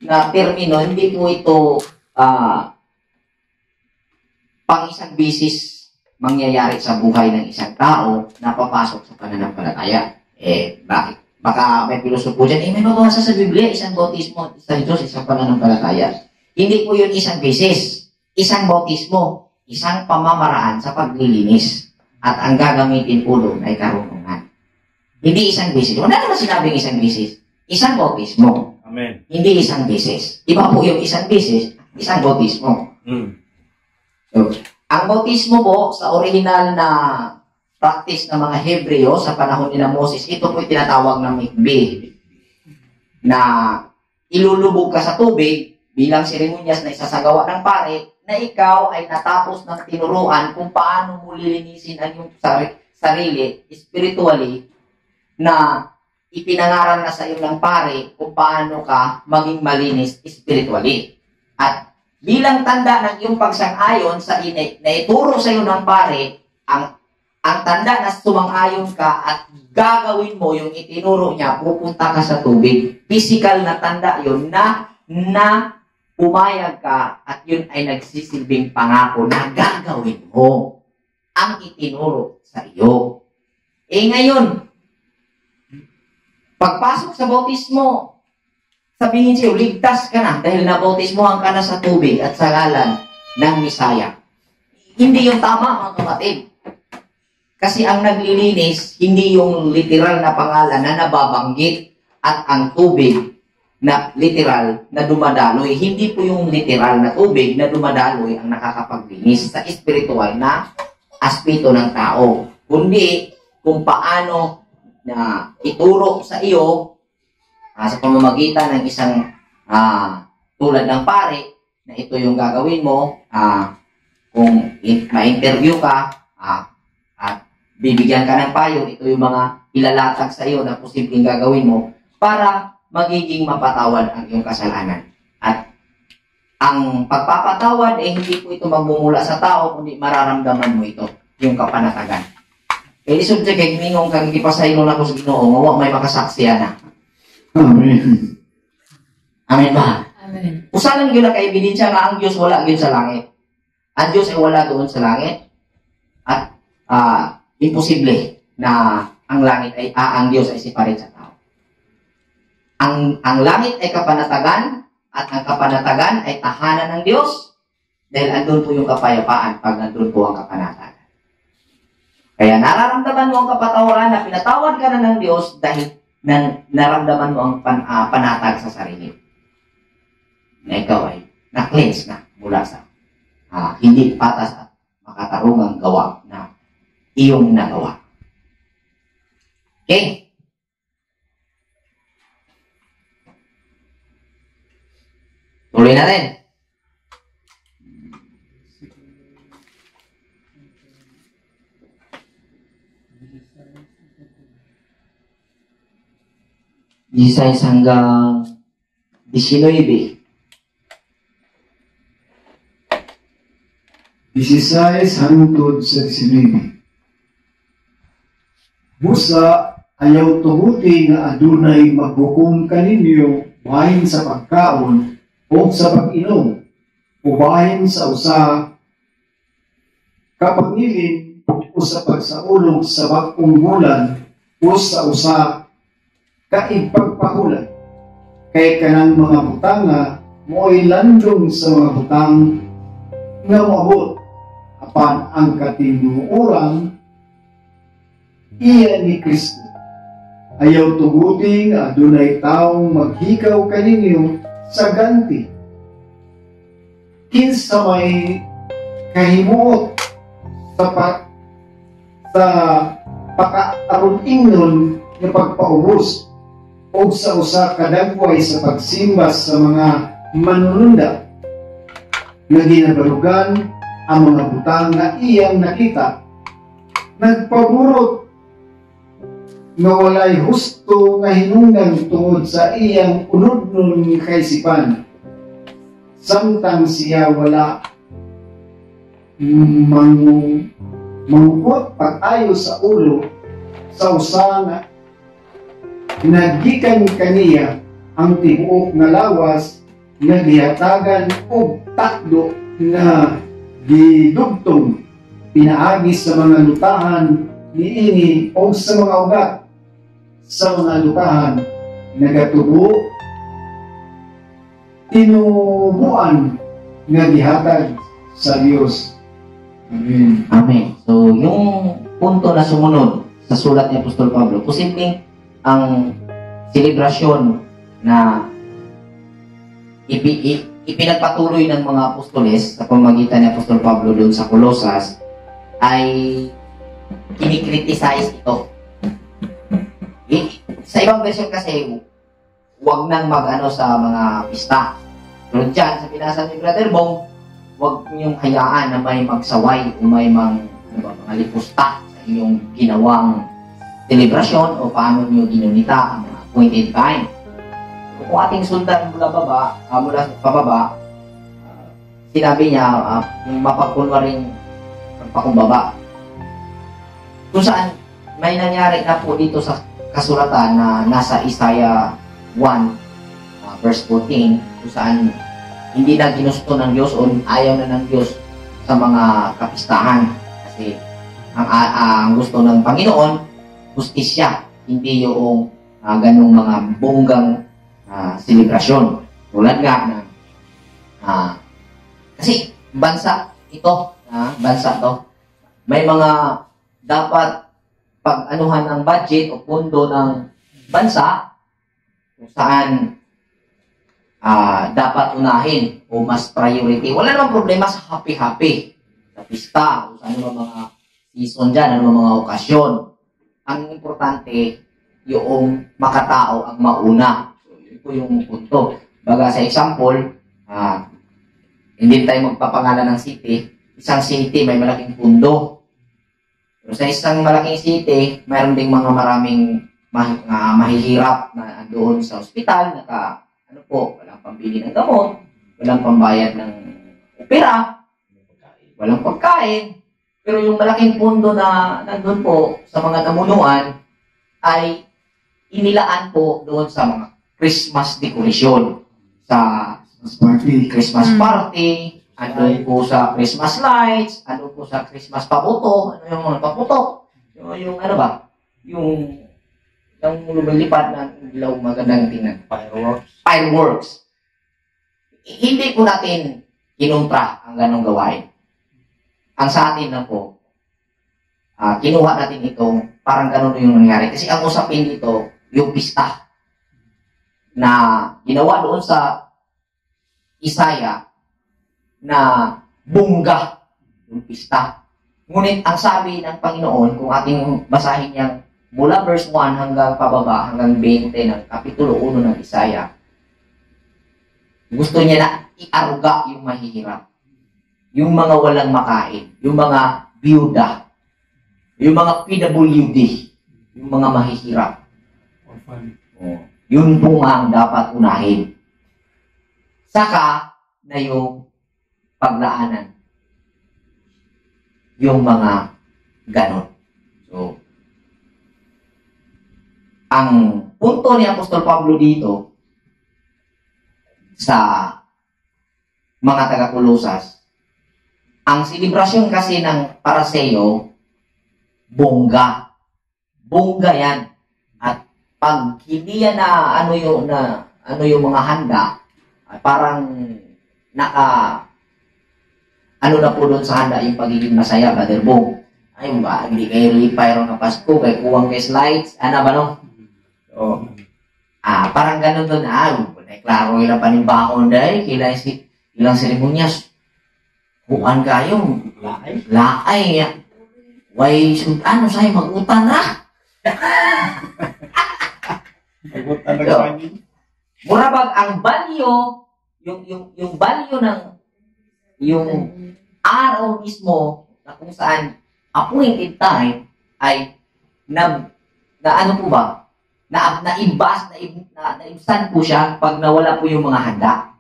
na termino, hindi po ito pang isang bisis mangyayari sa buhay ng isang tao na papasok sa pananampalataya. Bakit? Baka may pilosopo dyan, may mabasa sa Biblia, isang bautismo, isang Diyos, isang pananampalataya. Hindi po yun isang beses. Isang bautismo, isang pamamaraan sa paglilinis. At ang gagamitin po doon ay karunungan. Hindi isang beses. Wala naman sinabing isang beses. Isang bautismo. Amen. Hindi isang beses. Iba po yung isang beses, isang bautismo. So, ang bautismo po sa original na practice ng mga Hebreo sa panahon ni Moses, ito po tinatawag ng mikbeh, na ilulubog ka sa tubig bilang seremonyas na isasagawa ng pare, na ikaw ay natapos ng tinuruan kung paano mo lilinisin ang iyong sarili spiritually, na ipinangaral na sa iyo ng pare kung paano ka maging malinis spiritually. At bilang tanda ng iyong pagsang-ayon sa na ituro sa iyo ng pare, ang tanda na sumang-ayon ka at gagawin mo yung itinuro niya, pupunta ka sa tubig. Physical na tanda yun na pumayag ka at yun ay nagsisilbing pangako na gagawin mo ang itinuro sa iyo. Ngayon, pagpasok sa bautismo, sabihin sa'yo, ligtas ka na dahil nabautismohan ka na sa tubig at sa ngalan ng Misaya. Hindi yung tama, mga kapatid. Kasi ang naglilinis, hindi yung literal na pangalan na nababanggit at ang tubig na literal na dumadaloy. Hindi po yung literal na tubig na dumadaloy ang nakakapaglinis sa espiritual na aspeto ng tao. Kundi kung paano na ituro sa iyo sa pamamagitan ng isang tulad ng pare na ito yung gagawin mo, kung ma-interview ka at bibigyan ka ng payo, ito yung mga ilalatag sa iyo na posibleng gagawin mo para magiging mapatawad ang iyong kasalanan. At ang pagpapatawad hindi po ito magmumula sa tao, kundi mararamdaman mo ito, yung kapanatagan. Lisod siya kay Gimingong kang ipasaylo na ko sa Ginoo, mawa may makasaksiya na. Amen. Amen ba? Amen. Usalan yun na ka-ebidensya nga ang Diyos wala yun sa langit. Ang Diyos ay wala doon sa langit. At imposible na ang langit ay ang Diyos ay separate sa tao. Ang langit ay kapanatagan at ang kapanatagan ay tahanan ng Diyos dahil andun po yung kapayapaan pag nandun po ang kapanatagan. Kaya nararamdaman mo ang kapatawaran na pinatawad ka na ng Diyos dahil naramdaman mo ang panatag sa sarili. Na ikaw ay na-cleanse na mula sa hindi patas at makatarungang gawa na iyong nagawa. Okay? Tuloy natin. Isay hanggang 19. 16 hangtod sa 19. Busa, ayaw tuhuti nga adunay maghukom kaninyo bahin sa pagkaon o sa pag-inom o bahin sa usa kapangilin o sa pagsaulog sa bagong bulan o sa usa kaigpagpahulan. Kay kanang mga butanga mo'y landong sa mga butang nga moabot apan ang katinuoran iya ni Kristo. Ayaw tuguting adunay taong maghikaw kaninyo sa ganti. Kinsa may kahimuot sa pakaaron-ingnon nga pagpaubos o sa usa kadagway sa pagsimba sa mga manununda nga ginabalugan ang mga butang na iyang nakita, nagpaburot nga walay husto nga hinungdan tungod sa iyang unudnon nga kaisipan, samtang siya wala mangukot pag-ayo sa ulo sa usa nga nagikan kaniya ang tibuok nga lawas nga gihatagan og takdo nga gidugtong pinaagi sa mga lutahan niini o sa mga ugat sa mga lupahan nagatubo tinubuan nga gihatag sa Dios. Amen. Amen. So, yung punto na sumunod sa sulat ni Apostol Pablo, posibleng ang selebrasyon na ipinagpatuloy ng mga apostoles sa pamamagitan ni Apostol Pablo doon sa Colosas ay kinikriticize ito. Sa ibang version kasi, huwag nang mag-ano sa mga pista. Pero dyan, sa pinasa ni Brother Bong, huwag niyong hayaan na may magsaway o may mga lipusta sa inyong ginawang celebration o paano niyo ginunita ang mga appointed time. Kung ating sundan mula sa pababa, sinabi niya, yung mapagkunwaring pagpakumbaba. Kung saan may nangyari na po dito sa kasulatan na nasa Isaiah 1, verse 14, kung saan hindi na ginusto ng Diyos o ayaw na ng Diyos sa mga kapistahan. Kasi ang gusto ng Panginoon, justisya, hindi yung ganong mga bonggang selebrasyon. Tulad nga na kasi bansa ito, bansa to, may mga dapat pag-anuhan ng budget o pondo ng bansa kung saan dapat unahin o mas priority. Wala namang problema sa happy-happy, sa pista, o sa ano mga season dyan, ano mga okasyon. Ang importante, yung makatao ang mauna. So, yun po yung punto. Baga sa example, hindi tayo magpapangalan ng city. Isang city may malaking pundo. Pero sa isang malaking city, mayroon ding mga maraming mahihirap na doon sa ospital, walang pambili ng gamot, walang pambayad ng opera, walang pagkain. Pero yung malaking pundo na nandun po sa mga namunuan ay inilaan po doon sa mga Christmas decoration, sa Christmas party, andun po sa Christmas lights, andun po sa Christmas paputo, ano yung mga paputok, yung ano ba, yung lumilipad na ilaw magandang tingnan. Fireworks. Hindi po natin kinontra ang ganong gawain. Ang sa atin na po, kinuha natin itong parang ganon yung nangyari. Kasi ang usapin dito, yung pista na ginawa doon sa Isaiah na bongga yung pista. Ngunit ang sabi ng Panginoon, kung ating basahin niyang mula verse 1 hanggang pababa, hanggang 20 ng kapitulo 1 ng Isaiah, gusto niya na iaruga yung mahihirap, yung mga walang makain, yung mga biyuda, yung mga PWD, yung mga mahihirap. Yun po nga ang dapat unahin. Saka na yung paglaanan. Yung mga ganon. So, ang punto ni Apostol Pablo dito sa mga taga-Colosas, ang selebrasyon kasi ng Paraseo, bongga. Bongga yan. At pag hindi yan na ano yung mga handa, parang ano na po doon sa handa yung pagiging masaya, Brother Bong. Ay ba, hindi kayo lipay ng Pasko, kay kuwang kay slides, ano ba no? So, parang ganun doon, klaro ilang panibakon dahil ilang seremonyas. Kuan kayo, laay. Way, ano sa'yo, mag-utan na? Mag-utan na kami. Murabag, ang value, yung value ng, yung araw mismo, na kung saan appointed time, ay, na ano po ba? Naibsan po siya pag nawala po yung mga handa.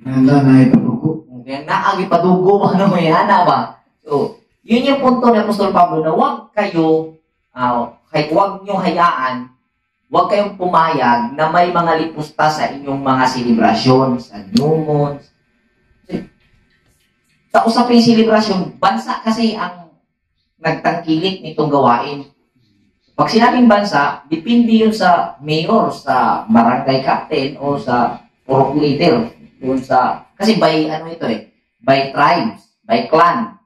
Handa na ipadugo. Kaya naagipadugo mo na may hana ba? So, yun yung punto ni Apostol Pablo na huwag niyong hayaan, huwag kayong pumayag na may mga lipusta sa inyong mga selebrasyon, sa new moon. Sa usaping selebrasyon, bansa kasi ang nagtangkilik nitong gawain. Pag sinabing bansa, depende yun sa mayor, sa barangay captain, o sa purok leader. Yun sa, kasi by, ano ito by tribes, by clan,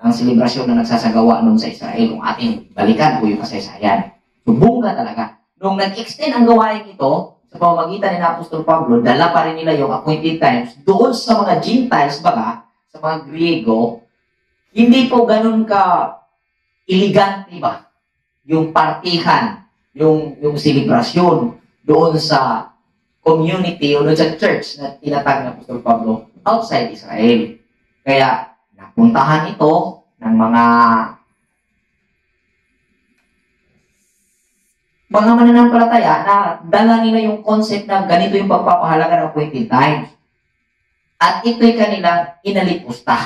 ang selebrasyon na nagsasagawa noon sa Israel. Kung ating balikan po yung kasaysayan. So, bunga talaga. Nung nag-extend ang gawain ito, sa pamamagitan ni Apostol Pablo, dala pa rin nila yung appointed times doon sa mga Gentiles, baga, sa mga Griego, hindi po ganun ka elegante ba? Yung partihan, yung selebrasyon doon sa community o doon sa church na tinatag ng Apostol Pablo outside Israel. Kaya, napuntahan ito ng mga mananampalataya na dala nila yung concept na ganito yung pagpapahalaga ng appointed times. At ito'y kanila inalipusta.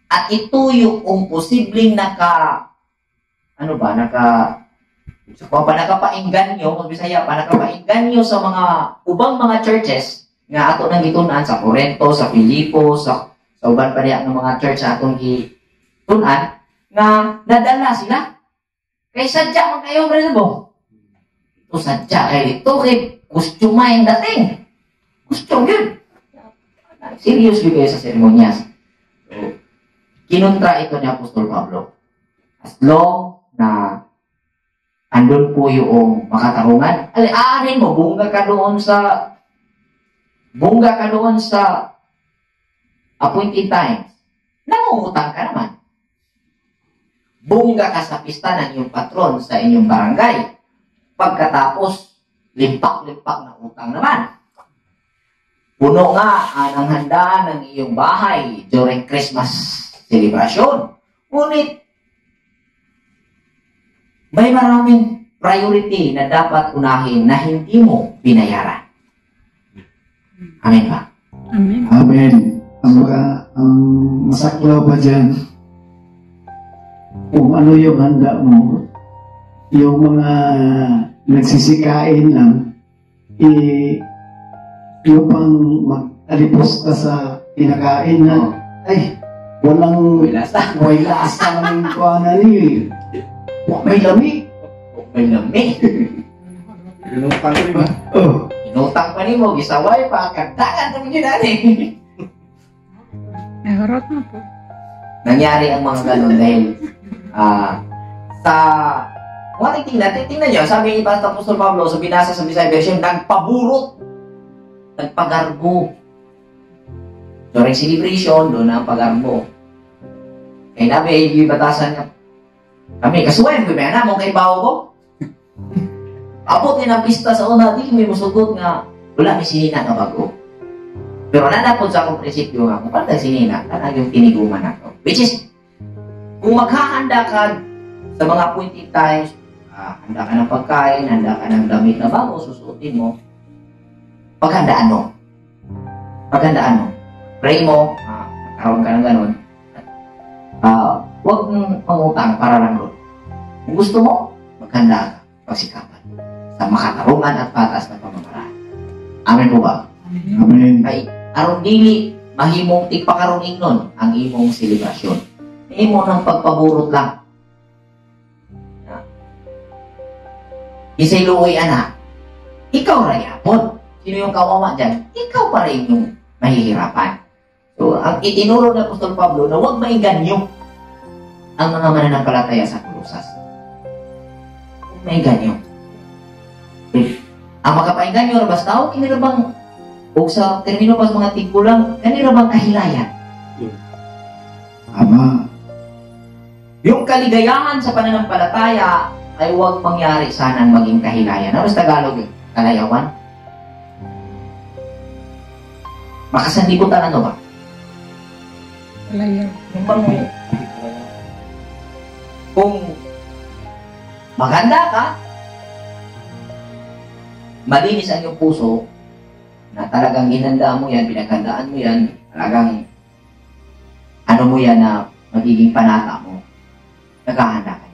At ito yung posibleng nakapaingganyo, kung Bisaya pa, nakapaingganyo sa mga ubang mga churches nga ato nang gitunan sa Corinto, sa Filipo, sa uban pa ng mga church sa atong gitunan, nga nadala sila. Kay sadya man kayo, brother mo. Ito sadya, ito kay kustyuma yung dating. Kustyum yun. Serious yun kayo sa seremonyas. So, kinontra ito ni Apostol Pablo. As long na andun po yung makatarungan, aarin mo, bunga ka doon sa appointed times. Nangungutang ka naman. Bunga ka sa pista ng iyong patron sa inyong barangay. Pagkatapos, limpak-limpak na utang naman. Puno nga ang handa ng iyong bahay during Christmas celebration. Ngunit, may maraming priority na dapat unahin na hindi mo binayaran. Amen ba? Amen. Amen. Ang masaklaw pa dyan, kung ano yung handa mo, yung mga nagsisikain lang, yung pang mag-alipos ka sa kinakain na, ay, walang may lasang kuwanan niyo. May lami. May lami. Inutang ko ba? Oh. Inutang pa ni mo, gisaway pa, kagdagan naman yun natin. Nagarot na po. Nangyari ang mga ganun dahil sa tingnan nyo, sabi ni Pastor Apostol Pablo sa binasa sa Bisaya version, nagpaburot, nagpagarbo. During celebration, doon ang pagarbo. Kaya nabi, yung batasan niya, kami, kasuwayan ko, may anamong kay bawo ko. Abot ni ng pista sa una, di may musugot nga, wala may sinina nga bago. Pero nanapod sa akong prinsipyo nga, kung parang sinina, talagang yung tiniguman na to. Which is, kung maghahanda ka sa mga appointed times, handa ka ng pagkain, handa ka ng damit na bago, susuotin mo, paghandaan mo. Pray mo, magkaroon ka ng ganun. Huwag mong pangutang para lang doon. Kung gusto mo, maghanda ka, pagsikapan sa makatarungan at patas na pamamaraan. Amen po ba? Amen. Kay aron dili mahimong tigpakaroning nun ang imong selebrasyon. Imo ng pagpaburot lang. Isay luoy anak, ikaw rayapon. Sino yung kawawa dyan? Ikaw pa rin yung mahihirapan. So, ang itinuro ng Apostol Pablo na huwag maiganyo ang mga mananampalataya sa Kolosas. Huwag maiganyo. Ang makapainganyo, rabas tao, kinirabang o sa termino pas mga tigulang, kanirabang kahilayan. Ama. Yung kaligayahan sa pananampalataya ay huwag mangyari sanang maging kahilayan. Ano sa Tagalog yun? Kalayawan? Makasandibutan ano ba? Kalayaw. Yung bang kung maganda ka, malinis ang iyong puso, na talagang ginanda mo yan, pinaghandaan mo yan, talagang ano mo yan na magiging panata mo, naghahanda ka.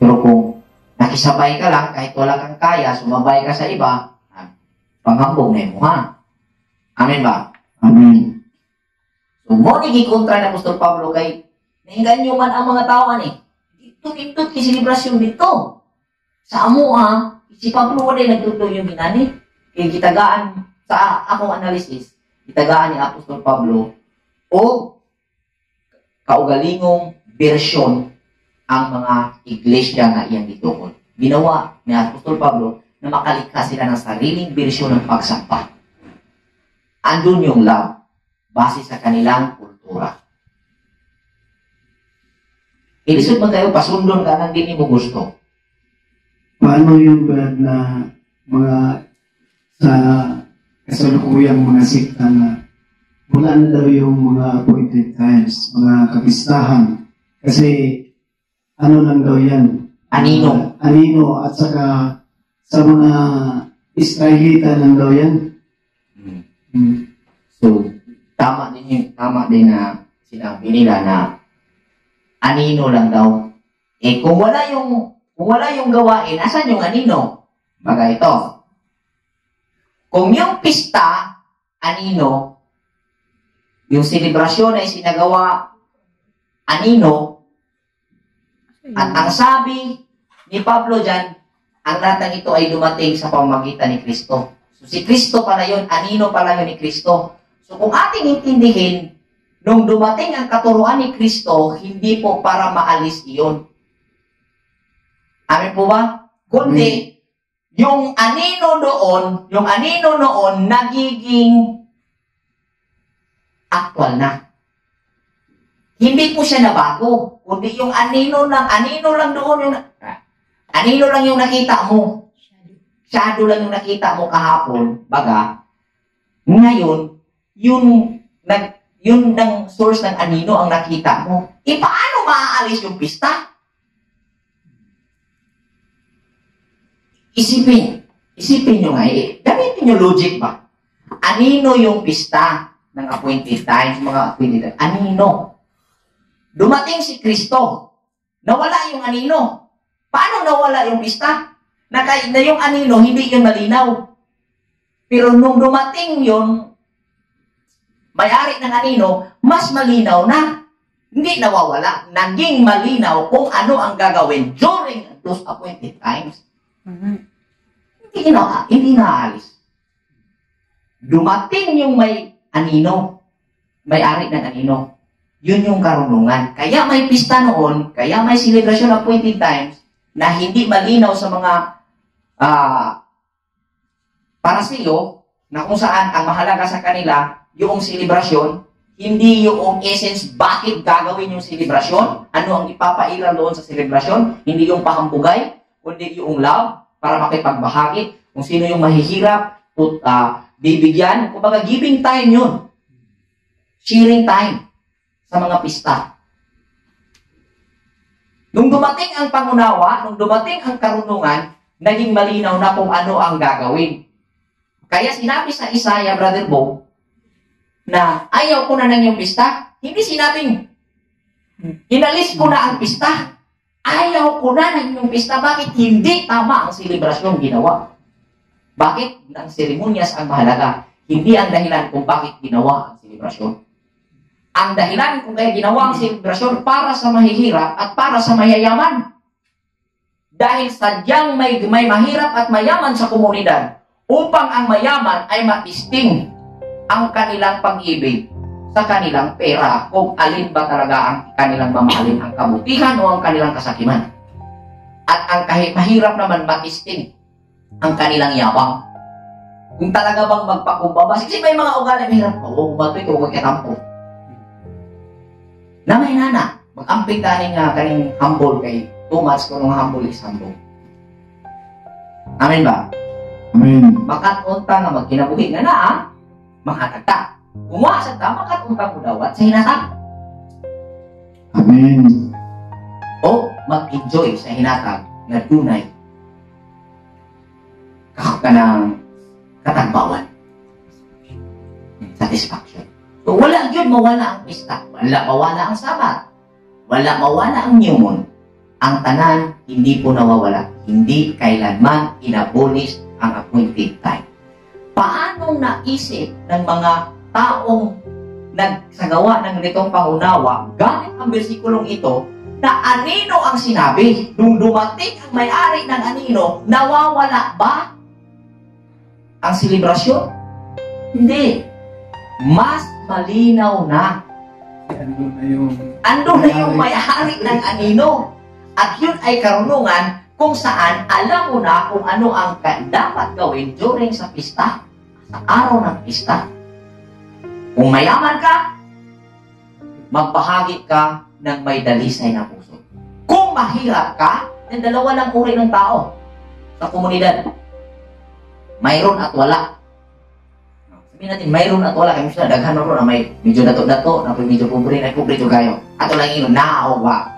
Pero kung nakisabay ka lang, kahit wala kang kaya, sumabay ka sa iba, panghambog na mo, ha? Amen ba? Amen. So, mo kontra na Apostol Pablo kay nainganyo man ang mga tao, dito, kiselebrasyon dito. Sa amo si Pablo wala nagtuto yung ginani. Kaya gitagaan sa akong analysis, gitagaan ni Apostol Pablo o kaugalingong bersyon ang mga iglesia na iyang gituon. Ginawa ni Apostol Pablo na makalikha sila ng sariling bersyon ng pagsampa. Andun yung love base sa kanilang kultura. Ilisod man kayo, pasundon ka nang di mo gusto. Paano yung Brad na mga sa kasalukuyang mga sikta na wala na daw yung mga appointed times, mga kapistahan. Kasi ano lang daw yan? Anino. Anino at saka sa mga Israelita lang daw yan. So, tama din na sinabi nila na anino lang daw. Kung wala yung gawain, asan yung anino? Baga ito. Kung yung pista, anino, yung selebrasyon ay sinagawa, anino, at ang sabi ni Pablo dyan, ang lahat ng ito ay dumating sa pamamagitan ni Kristo. So si Kristo pala yun, anino pala yun ni Kristo. So kung ating intindihin, nung dumating ang katuruan ni Kristo, hindi po para maalis iyon. Amin po ba? Kundi, yung anino noon, nagiging actual na. Hindi po siya nabago. Kundi yung anino lang doon, anino lang yung nakita mo. Shadow lang yung nakita mo kahapon, baga. Ngayon, yun ng source ng anino ang nakita mo. Paano maaalis yung pista? Isipin nyo nga, gamitin nyo logic ba? Anino yung pista ng appointed times, mga appointed times? Anino? Dumating si Kristo. Nawala yung anino. Paano nawala yung pista? Na yung anino, hindi yun malinaw. Pero nung dumating yun, may-ari ng anino, mas malinaw na. Hindi nawawala. Naging malinaw kung ano ang gagawin during those appointed times. Hindi naalis. Dumating yung may anino, may-ari ng anino. Yun yung karunungan. Kaya may pista noon, kaya may celebration appointed times na hindi malinaw sa mga parasiyo na kung saan ang mahalaga sa kanila yung selebrasyon, hindi yung essence bakit gagawin yung selebrasyon, ano ang ipapairal doon sa selebrasyon, hindi yung pahambugay, kundi yung love para makipagbahagi, kung sino yung mahihirap, bibigyan, kumbaga giving time yun. Sharing time sa mga pista. Nung dumating ang pangunawa, nung dumating ang karunungan, naging malinaw na kung ano ang gagawin. Kaya sinabi sa Isaiah, Brother Bo, na ayaw ko na ng iyong pista. Hindi sinabing, inalis ko na ang pista. Ayaw ko na ng iyong pista. Bakit hindi tama ang selebrasyon ginawa? Bakit ang seremonyas ang mahalaga? Hindi ang dahilan kung bakit ginawa ang selebrasyon. Ang dahilan kung kaya ginawa ang selebrasyon para sa mahihirap at para sa mayayaman. Dahil sadyang may mahirap at mayaman sa komunidad upang ang mayaman ay matisting ang kanilang pag-ibig sa kanilang pera kung alin ba talaga ang kanilang mamahalin, ang kabutihan o ang kanilang kasakiman. At ang kahit mahirap naman matisting ang kanilang yabang. Kung talaga bang magpakumbaba, kasi may mga ugali mahirap, magpito, huwag katampo. Na may nana, mag-amping kaning humble kay too much kung humble is humble. Amen ba? Amen. Makatunta nga magkinabuhi nga na makatagta. Kumuha sa ta, makatunta mo daw at sa hinatag. Amen. O mag-enjoy sa hinatag na tunay ka ng katagbawan. Satisfaction. So wala yun mawala ang pista. Wala mawala ang sabat. Wala mawala ang new moon. Ang tanan, hindi po nawawala. Hindi kailanman inabolis ang appointed time. Paano naisip ng mga taong nagsagawa ng ganitong pangunawa gamit ang bersikulong ito na anino ang sinabi. Nung dumating ang may-ari ng anino, nawawala ba ang selebrasyon? Hindi. Mas malinaw na. Ando na yung may-ari ng anino. At yun ay karunungan kung saan alam mo na kung ano ang dapat gawin during sa pista, sa araw ng pista. Kung mayaman ka, magbahagi ka ng may dalisay na puso. Kung mahirap ka, yung dalawa lang uri ng tao sa komunidad. Mayroon at wala. Sabihin natin, mayroon at wala. Kaya sila, daghan ron na may medyo dato-dato, na medyo pobre to kayo. At wala yun, naawa.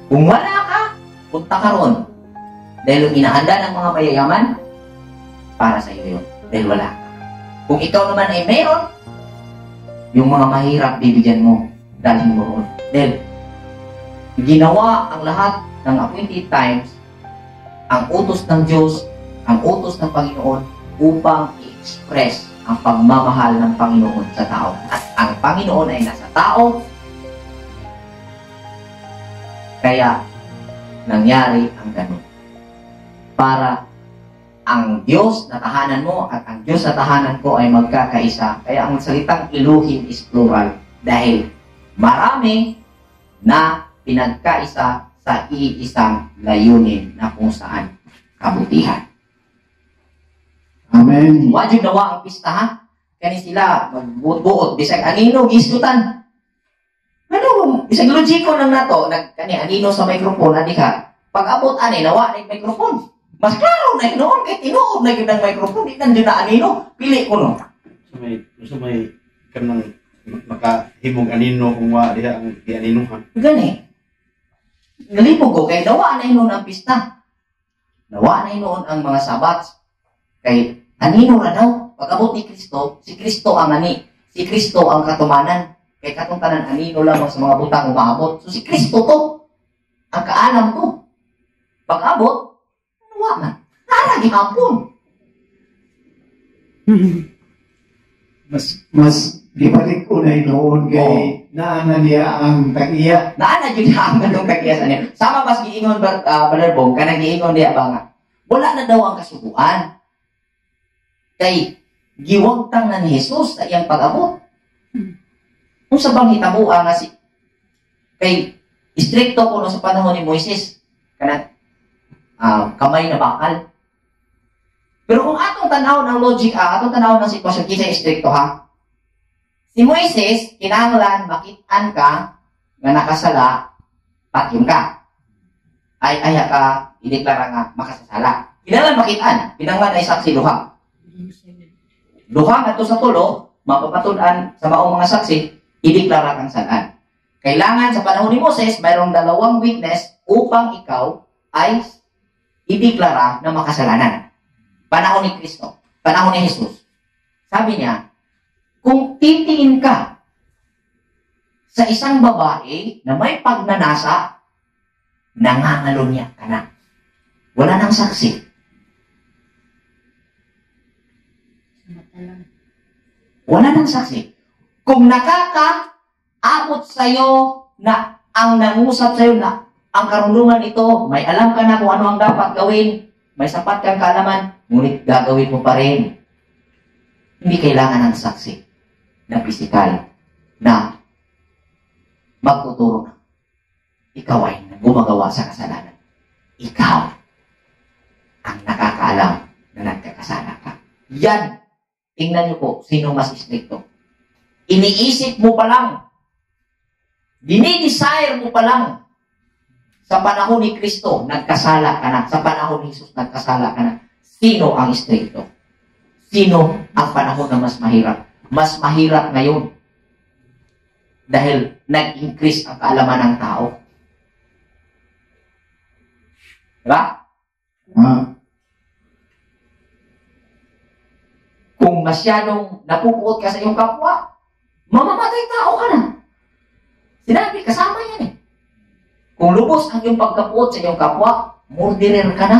Kung wala ka, punta ka ron. Dahil yung inahanda ng mga mayayaman, para sa iyo yun. Dahil wala ka. Kung ikaw naman ay mayroon, yung mga mahirap, bibigyan mo, dalhin mo ron. Dahil, ginawa ang lahat ng appointed times, ang utos ng Diyos, ang utos ng Panginoon, upang i-express ang pagmamahal ng Panginoon sa tao. At ang Panginoon ay nasa tao, kaya nangyari ang ganun. Para ang Diyos na tahanan mo at ang Diyos na tahanan ko ay magkakaisa. Kaya ang salitang Elohim is plural dahil marami na pinagkaisa sa iisang layunin na kung saan kabutihan. Amen. Wajib nawa ang pista, ha? Kani sila magbuot bisag anino gisgutan. Ano, bisag logiko lang nato, kani anino sa microphone adi ka. Pag abot ani nawa ng microphone. Mas klaro na noon kay tinuod na gyud ang microphone di nandiyo na anino, pili ko no. So may kanang makahimog anino kung wa diha ang aninohan. Gani. Nalipog ko kay nawa na inon ang pista. Nawa na inon ang mga sabat. Kay anino na daw pag-abot ni Kristo, si Kristo ang ani, si Kristo ang katumanan. Kay katong tanan anino lamang sa mga butang umaabot. So si Kristo to ang kaalam to. Pag-abot, nawa na. Naragi hapon. Mas gibalik ko na noon kay naana niya ang tag-iya. Naana yun ang ganong kagiyasan niya. Sama pas giingon Brother Bong, kanang giingon diya ba nga. Wala na daw ang kasubuan. Kay giwagtang na ni Jesus sa iyang pag-abot. Kung sa bang hitabuan nga si kay istrikto ko no sa panahon ni Moises kanang kamay na bakal. Pero kung atong tanaw ng logic, atong tanaw ng sitwasyon, kinsa istrikto ha? Si Moises, kinahanglan makitaan ka nga nakasala, patyon ka. Ay ka, ideklara nga makasasala. Kinahanglan makitaan, kinahanglan ay saksi duha. Duha nga to sa tulo, mapapatunan sa maong mga saksi, ideklara kang salaan. Kailangan sa panahon ni Moses, mayroong 2 witness upang ikaw ay ideklara na makasalanan. Panahon ni Kristo, panahon ni Jesus. Sabi niya, kung titingin ka sa isang babae na may pagnanasa, nangangalunya ka na. Wala nang saksi. Wala nang saksi. Kung nakakaabot sa'yo na ang nangusap sa'yo na ang karunungan ito, may alam ka na kung ano ang dapat gawin, may sapat kang kaalaman, ngunit gagawin mo pa rin. Hindi kailangan ng saksi na pisikal na magtuturo na ikaw ay gumagawa sa kasalanan. Ikaw ang nakakaalam na nagkakasala ka. Yan. Tingnan niyo po, sino mas istrikto. Iniisip mo pa lang, dinidesire mo pa lang, sa panahon ni Kristo, nagkasala ka na. Sa panahon ni Jesus, nagkasala ka na. Sino ang istrikto? Sino ang panahon na mas mahirap? Mas mahirap ngayon. Dahil nag-increase ang kaalaman ng tao. Diba? Kung masyadong napupuot ka sa iyong kapwa, mamamatay tao ka na. Sinabi, kasama yan eh. Kung lubos ang iyong pagkapuot sa iyong kapwa, murderer ka na.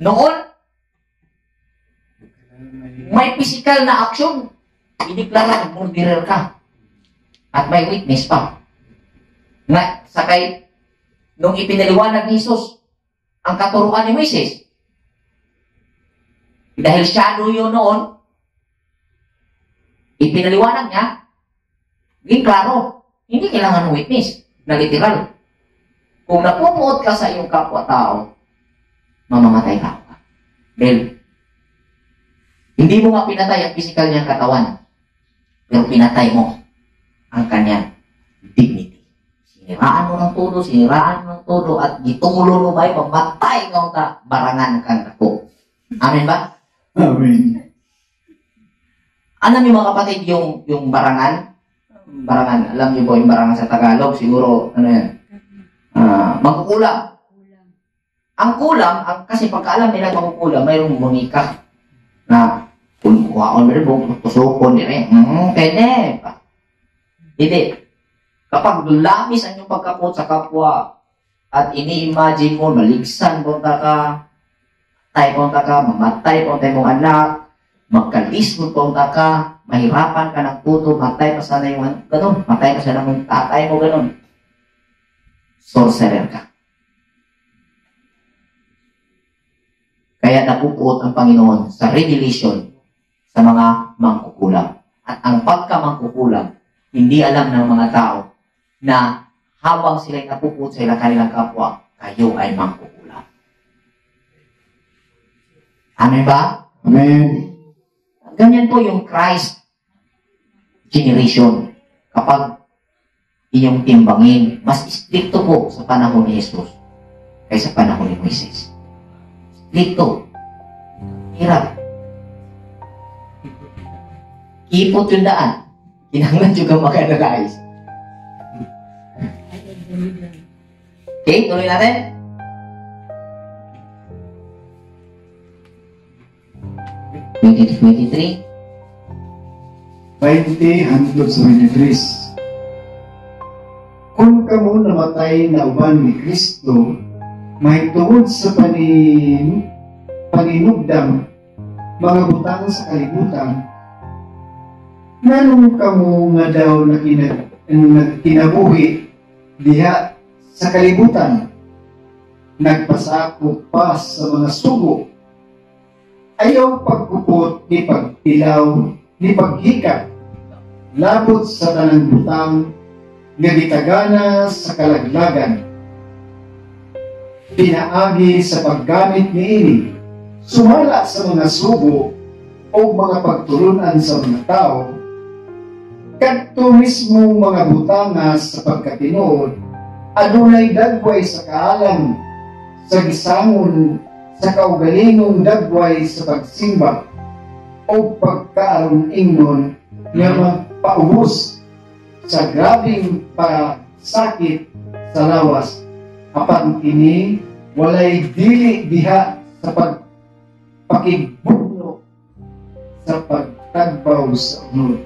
Noon, may physical na aksyon, ideklara murderer ka. At may witness pa. Nga, sakay, nung ipinaliwanag ni Jesus, ang katuruan ni Moises, dahil shadow yun noon, ipinaliwanag niya, hindi klaro, hindi kailangan ng witness na literal. Kung napupuot ka sa iyong kapwa-tao, mamamatay ka. Dahil, hindi mo nga pinatay ang physical niyang katawan, pero pinatay mo ang kanyang dignity. Siniraan mo ng todo, at gitulo mo ba'y mamatay ka barangan kang ako. Amen ba? Amen. Alam niyo mga kapatid, yung barangan, alam niyo po yung barangan sa Tagalog, siguro, ano yan, magkukulam. Ang kulam, kasi pagkaalam nila magkukulam, mayroong monika na kung kuhaon mo rin, tusukon nila, pwede. Hindi. Kapag labis ang iyong pagkapot sa kapwa at ini-imagine mo, maligsan punta ka, mamatay punta mong anak, magkalismon punta ka, mahirapan ka ng puto, matay pa sana yung ganun, matay pa sana ng tatay mo, ganun. Sorcerer ka. Kaya napupuot ang Panginoon sa revelation sa mga mangkukulam. At ang pagkamangkukulam, hindi alam ng mga tao na habang sila'y napupuot sa kanilang kapwa, kayo ay mangkukulam. Amen ba? Amen. Ganyan po yung Christ generation. Kapag iyong timbangin, mas stricto po sa panahon ni Jesus kaysa panahon ni Moises. Stricto. Hirap. Ipot yung daan. Kinanglan juga mag-analyze. Okay, tuloy natin. Twenty 20:23. Kung kamo namatay na uban ni Kristo, may tungod sa paninugdang mga butang sa kalibutan, nganong kamo nga daw na kinabuhi diha sa kalibutan, nagpasakop pa sa mga sugo, ayaw pagkupot ni pagtilaw ni paghikat, labot sa tanang butang nga gitagana sa kalaglagan. Pinaagi sa paggamit niini, sumala sa mga sugo o mga pagtulunan sa mga tao, kadto mismo mga butanga sa pagkatinuod, adunay dagway sa kaalam, sa gisangon, sa kaugalingong dagway sa pagsimba, o pagkaaron ingnon nga magpaubos sa grabing pasakit sa lawas, apan kini walay dili diha sa pagpakigbuno sa pagtagbaw sa unod.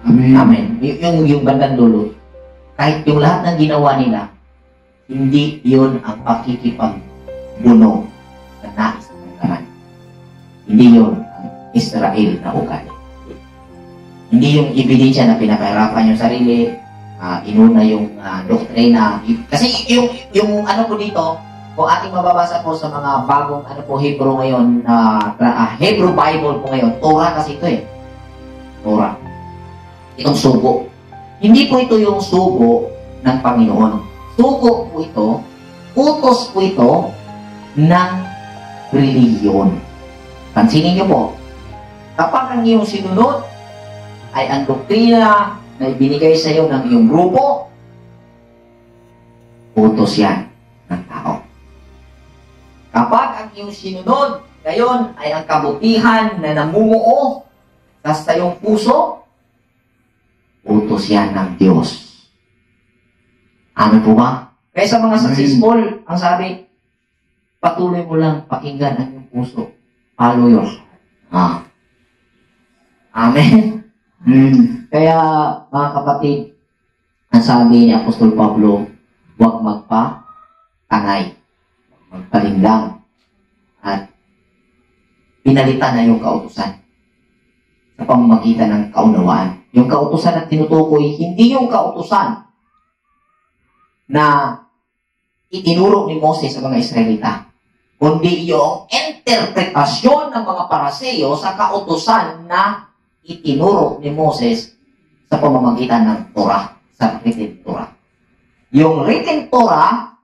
Amen. Amen. Yung bandang dulo, kahit yung lahat ng ginawa nila, hindi yun ang pakikipagbuno sa nais ng lahat. Hindi yun ang Israel na ugali. Hindi yung ebidensya na pinapahirapan yung sarili, inuna yung doktrina. Kasi yung ano po dito, kung ating mababasa po sa mga bagong Hebrew ngayon, Hebrew Bible po ngayon, Torah kasi ito eh. Torah. Itong sugo. Hindi po ito yung sugo ng Panginoon. Sugo po ito, utos po ito ng reliyon. Pansinin niyo po, kapag ang iyong sinunod ay ang doktrina na ibinigay sa iyo ng iyong grupo, utos yan ng tao. Kapag ang iyong sinunod ngayon ay ang kabutihan na namumuo sa iyong puso, utos yan ng Diyos. Ano po ba? Kaya sa mga successful, ang sabi, patuloy mo lang pakinggan ang iyong puso. Follow your heart. Amen. Kaya mga kapatid, ang sabi ni Apostol Pablo, huwag magpa-tanay, magpalinlang, at pinalitan na yung kautusan sa pamamagitan ng kaunawaan. Yung kautusan na tinutukoy, hindi yung kautusan na itinuro ni Moses sa mga Israelita, kundi yung interpretasyon ng mga Pariseo sa kautusan na itinuro ni Moses sa pamamagitan ng Torah, sa written Torah. Yung written Torah,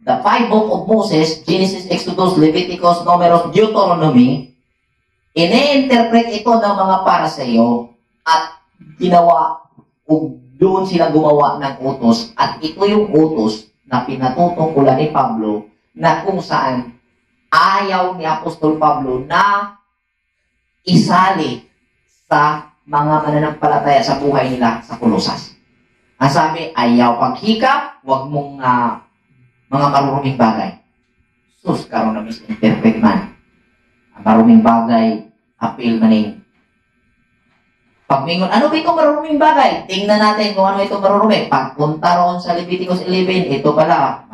the 5 book of Moses, Genesis, Exodus, Leviticus, Numeros, Deuteronomy, ine-interpret ito ng mga Pariseo at ginawa o doon sila gumawa ng utos, at ito yung utos na pinatutungkulan ni Pablo na kung saan ayaw ni Apostol Pablo na isali sa mga mananampalataya sa buhay nila sa Kolosas. Ang sabi, ayaw paghikap, huwag mong mga maruruming bagay. Sus, karon na misinterpret man. Ang maruming bagay, appeal maning. Pagmingon, ano ba itong maruruming bagay? Tingnan natin kung ano itong marurumi. Pagpunta roon sa Leviticus 11, ito pala,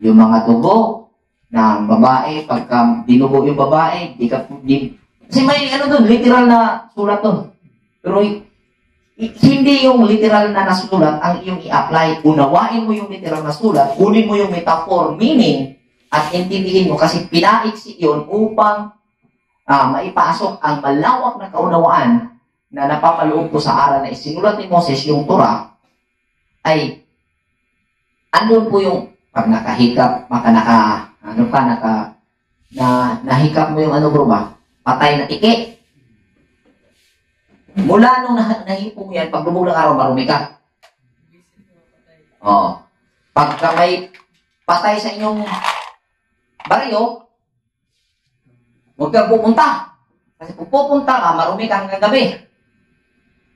yung mga dugo ng babae, pagka dinugo yung babae, kasi may ano doon, literal na sulat doon. Pero hindi yung literal na nasulat ang iyong i-apply. Unawain mo yung literal na sulat, kunin mo yung metaphor, meaning, at intindihin mo kasi pinaiksi yun upang maipasok ang malawak na kaunawaan na napapaloob ko sa aral na isinulat ni Moses yung Torah, ay andun po yung pag nakahikap, nahikap mo yung ano bro ba? Patay na tiki. Mula nung nahipo mo yan, pag lumog ng araw, marumi ka. Oh. Pagka may patay sa inyong baryo, huwag kang pupunta. Kasi kung pupunta ka, marumi ka hanggang gabi.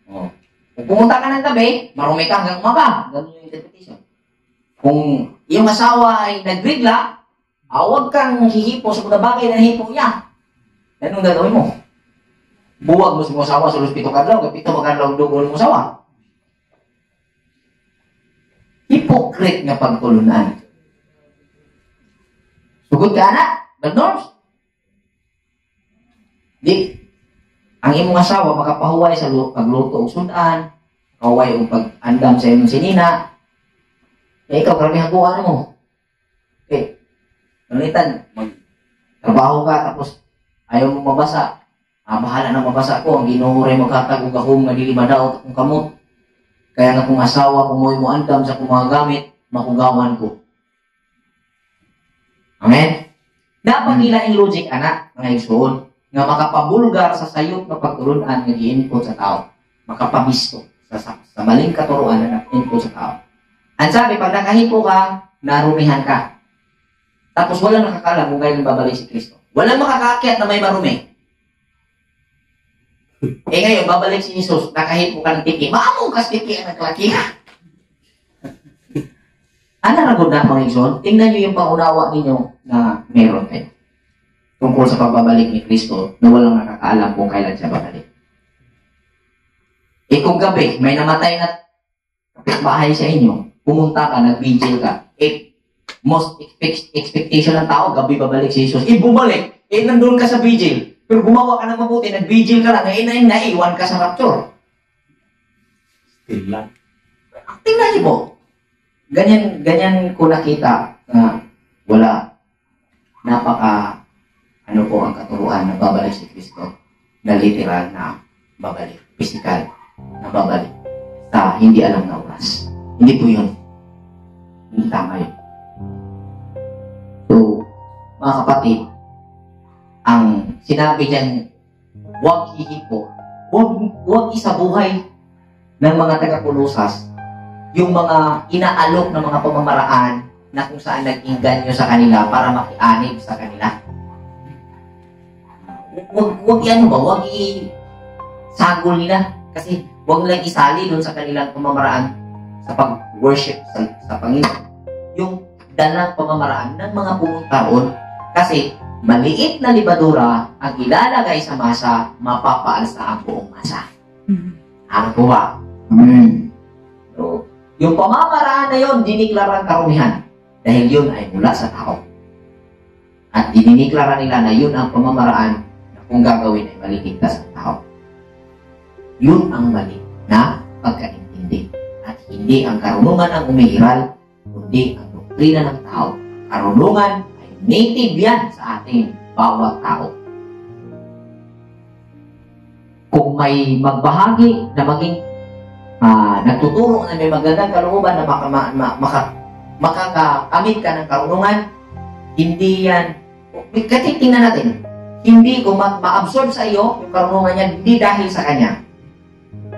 Oh. Kung pumunta ka ng gabi, marumi ka hanggang umaga. Ganun yung interpretation. Kung iyong asawa ay nagrigla, huwag kang hihipo sa mga bagay na nahipo niya. Ganun gagawin mo. Buwag mo sa mga asawa sa pito kadlaw, kapito magkadlaw dugo ng asawa. Hypocrite nga pagtulunan. Sugod ka na, bad norms. Di, ang imong asawa makapahuway sa pagluto o sudan, kahuway o pag-andam sa imong sinina, ikaw, karami haguan mo. Okay. Nalitan, magtrabaho ka, tapos ayaw mo mabasa. Bahala na mabasa ko. Ang ginuhuray magkatag o gahom nga dili madaot kung kamot. Kaya nga kung asawa, kung mo andam sa kung mga gamit, makugawan ko. Amen? Dapat nila in logic, anak, mga igsoon, nga makapabulgar sa sayop na pagtulunan nga i-input sa tao. Makapabisto sa maling katuruan na input sa tao. Ang sabi, pag nakahipo ka, narumihan ka. Tapos walang nakakalam kung kailan babalik si Kristo. Walang makakaakyat na may marumi. Ngayon, babalik si Jesus, nakahipo ka ng tiki. Maamong kas tiki ang naglaki ka. Ano ragod na mga igsoon? Tingnan nyo yung pangunawa ninyo na meron kayo. Tungkol sa pagbabalik ni Kristo na walang nakakaalam kung kailan siya babalik. Kung gabi, may namatay na kapitbahay sa inyo, pumunta ka, nag-vigil ka, most expectation ng tao, gabi babalik si Jesus. Bumalik, nandun ka sa vigil. Pero gumawa ka ng mabuti, nag-vigil ka lang, ngayon naiwan ka sa rapture. Still lang. Tingnan niyo po. Ganyan ko nakita na wala. Ano po ang katuruan na babalik si Kristo na literal na babalik, physical na babalik sa hindi alam na oras. Hindi po yun. Hindi tama yun. So, mga kapatid, ang sinabi dyan, huwag hihipo, huwag isabuhay ng mga taga-Kolosas yung mga inaalok ng mga pamamaraan na kung saan nag-inganyo sa kanila para makianib sa kanila. Huwag i-sagol nila kasi huwag lang isali doon sa kanilang pamamaraan sa pag-worship sa Panginoon. Yung dalang pamamaraan ng mga pumunta roon kasi maliit na libadura ang ilalagay sa masa, mapapaalsa ang buong masa. Ano po ba? Amen. So, yung pamamaraan na yun, diniklarang karumihan dahil yun ay mula sa tao. At diniklara nila na yun ang pamamaraan na kung gagawin ay maliligtas ang tao. Yun ang mali na pagkaintindi. At hindi ang karunungan ang umiiral, kundi ang doktrina ng tao. Karunungan ay native yan sa ating bawat tao. Kung may magbahagi na maging nagtuturo na may magandang kalooban na makakamit ka ng karunungan, hindi yan, kasi tingnan natin, hindi kung ma-absorb sa iyo yung karunungan niya, hindi dahil sa kanya,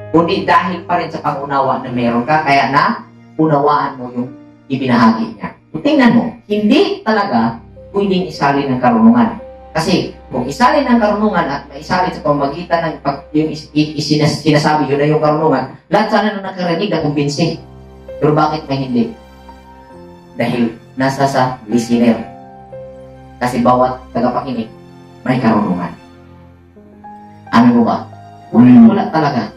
kundi dahil pa rin sa pangunawa na meron ka, kaya na unawaan mo yung ibinahagi niya. So, tingnan mo, hindi talaga pwedeng isalin ng karunungan. Kasi kung isalin ng karunungan at maisalin sa pamamagitan ng yung sinasabi yun na yung karunungan, lahat sana nung nakarinig na kumbinsi. Pero bakit may hindi? Dahil nasa sa listener. Kasi bawat tagapakinig may karunungan. Ano mo ba? Wala talaga.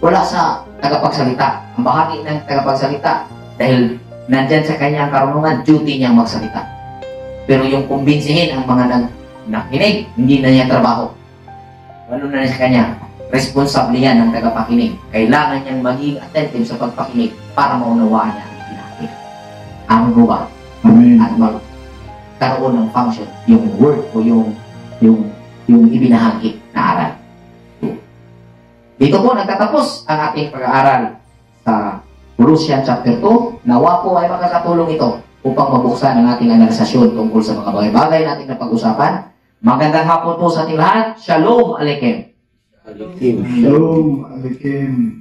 Wala sa tagapagsalita. Ang bahagi ng tagapagsalita, dahil nandyan sa kanya ang karunungan, duty niyang magsalita. Pero yung kumbinsihin ang mga nakinig, hindi na niya trabaho. Ano na sa kanya? Responsable yan ng tagapakinig. Kailangan niyang maging attentive sa pagpakinig para maunawaan niya ang pinakit. Ano mo ba? Amen. At magkaroon ng function, yung word o yung ibinahagi na aral. Dito po nagtatapos ang ating pag-aaral sa Colossians chapter 2. Nawa po ay makakatulong ito upang mabuksan ang ating analisasyon tungkol sa mga bagay-bagay natin na pag-usapan. Magandang hapon po sa ating lahat. Shalom Aleichem. Shalom Aleichem.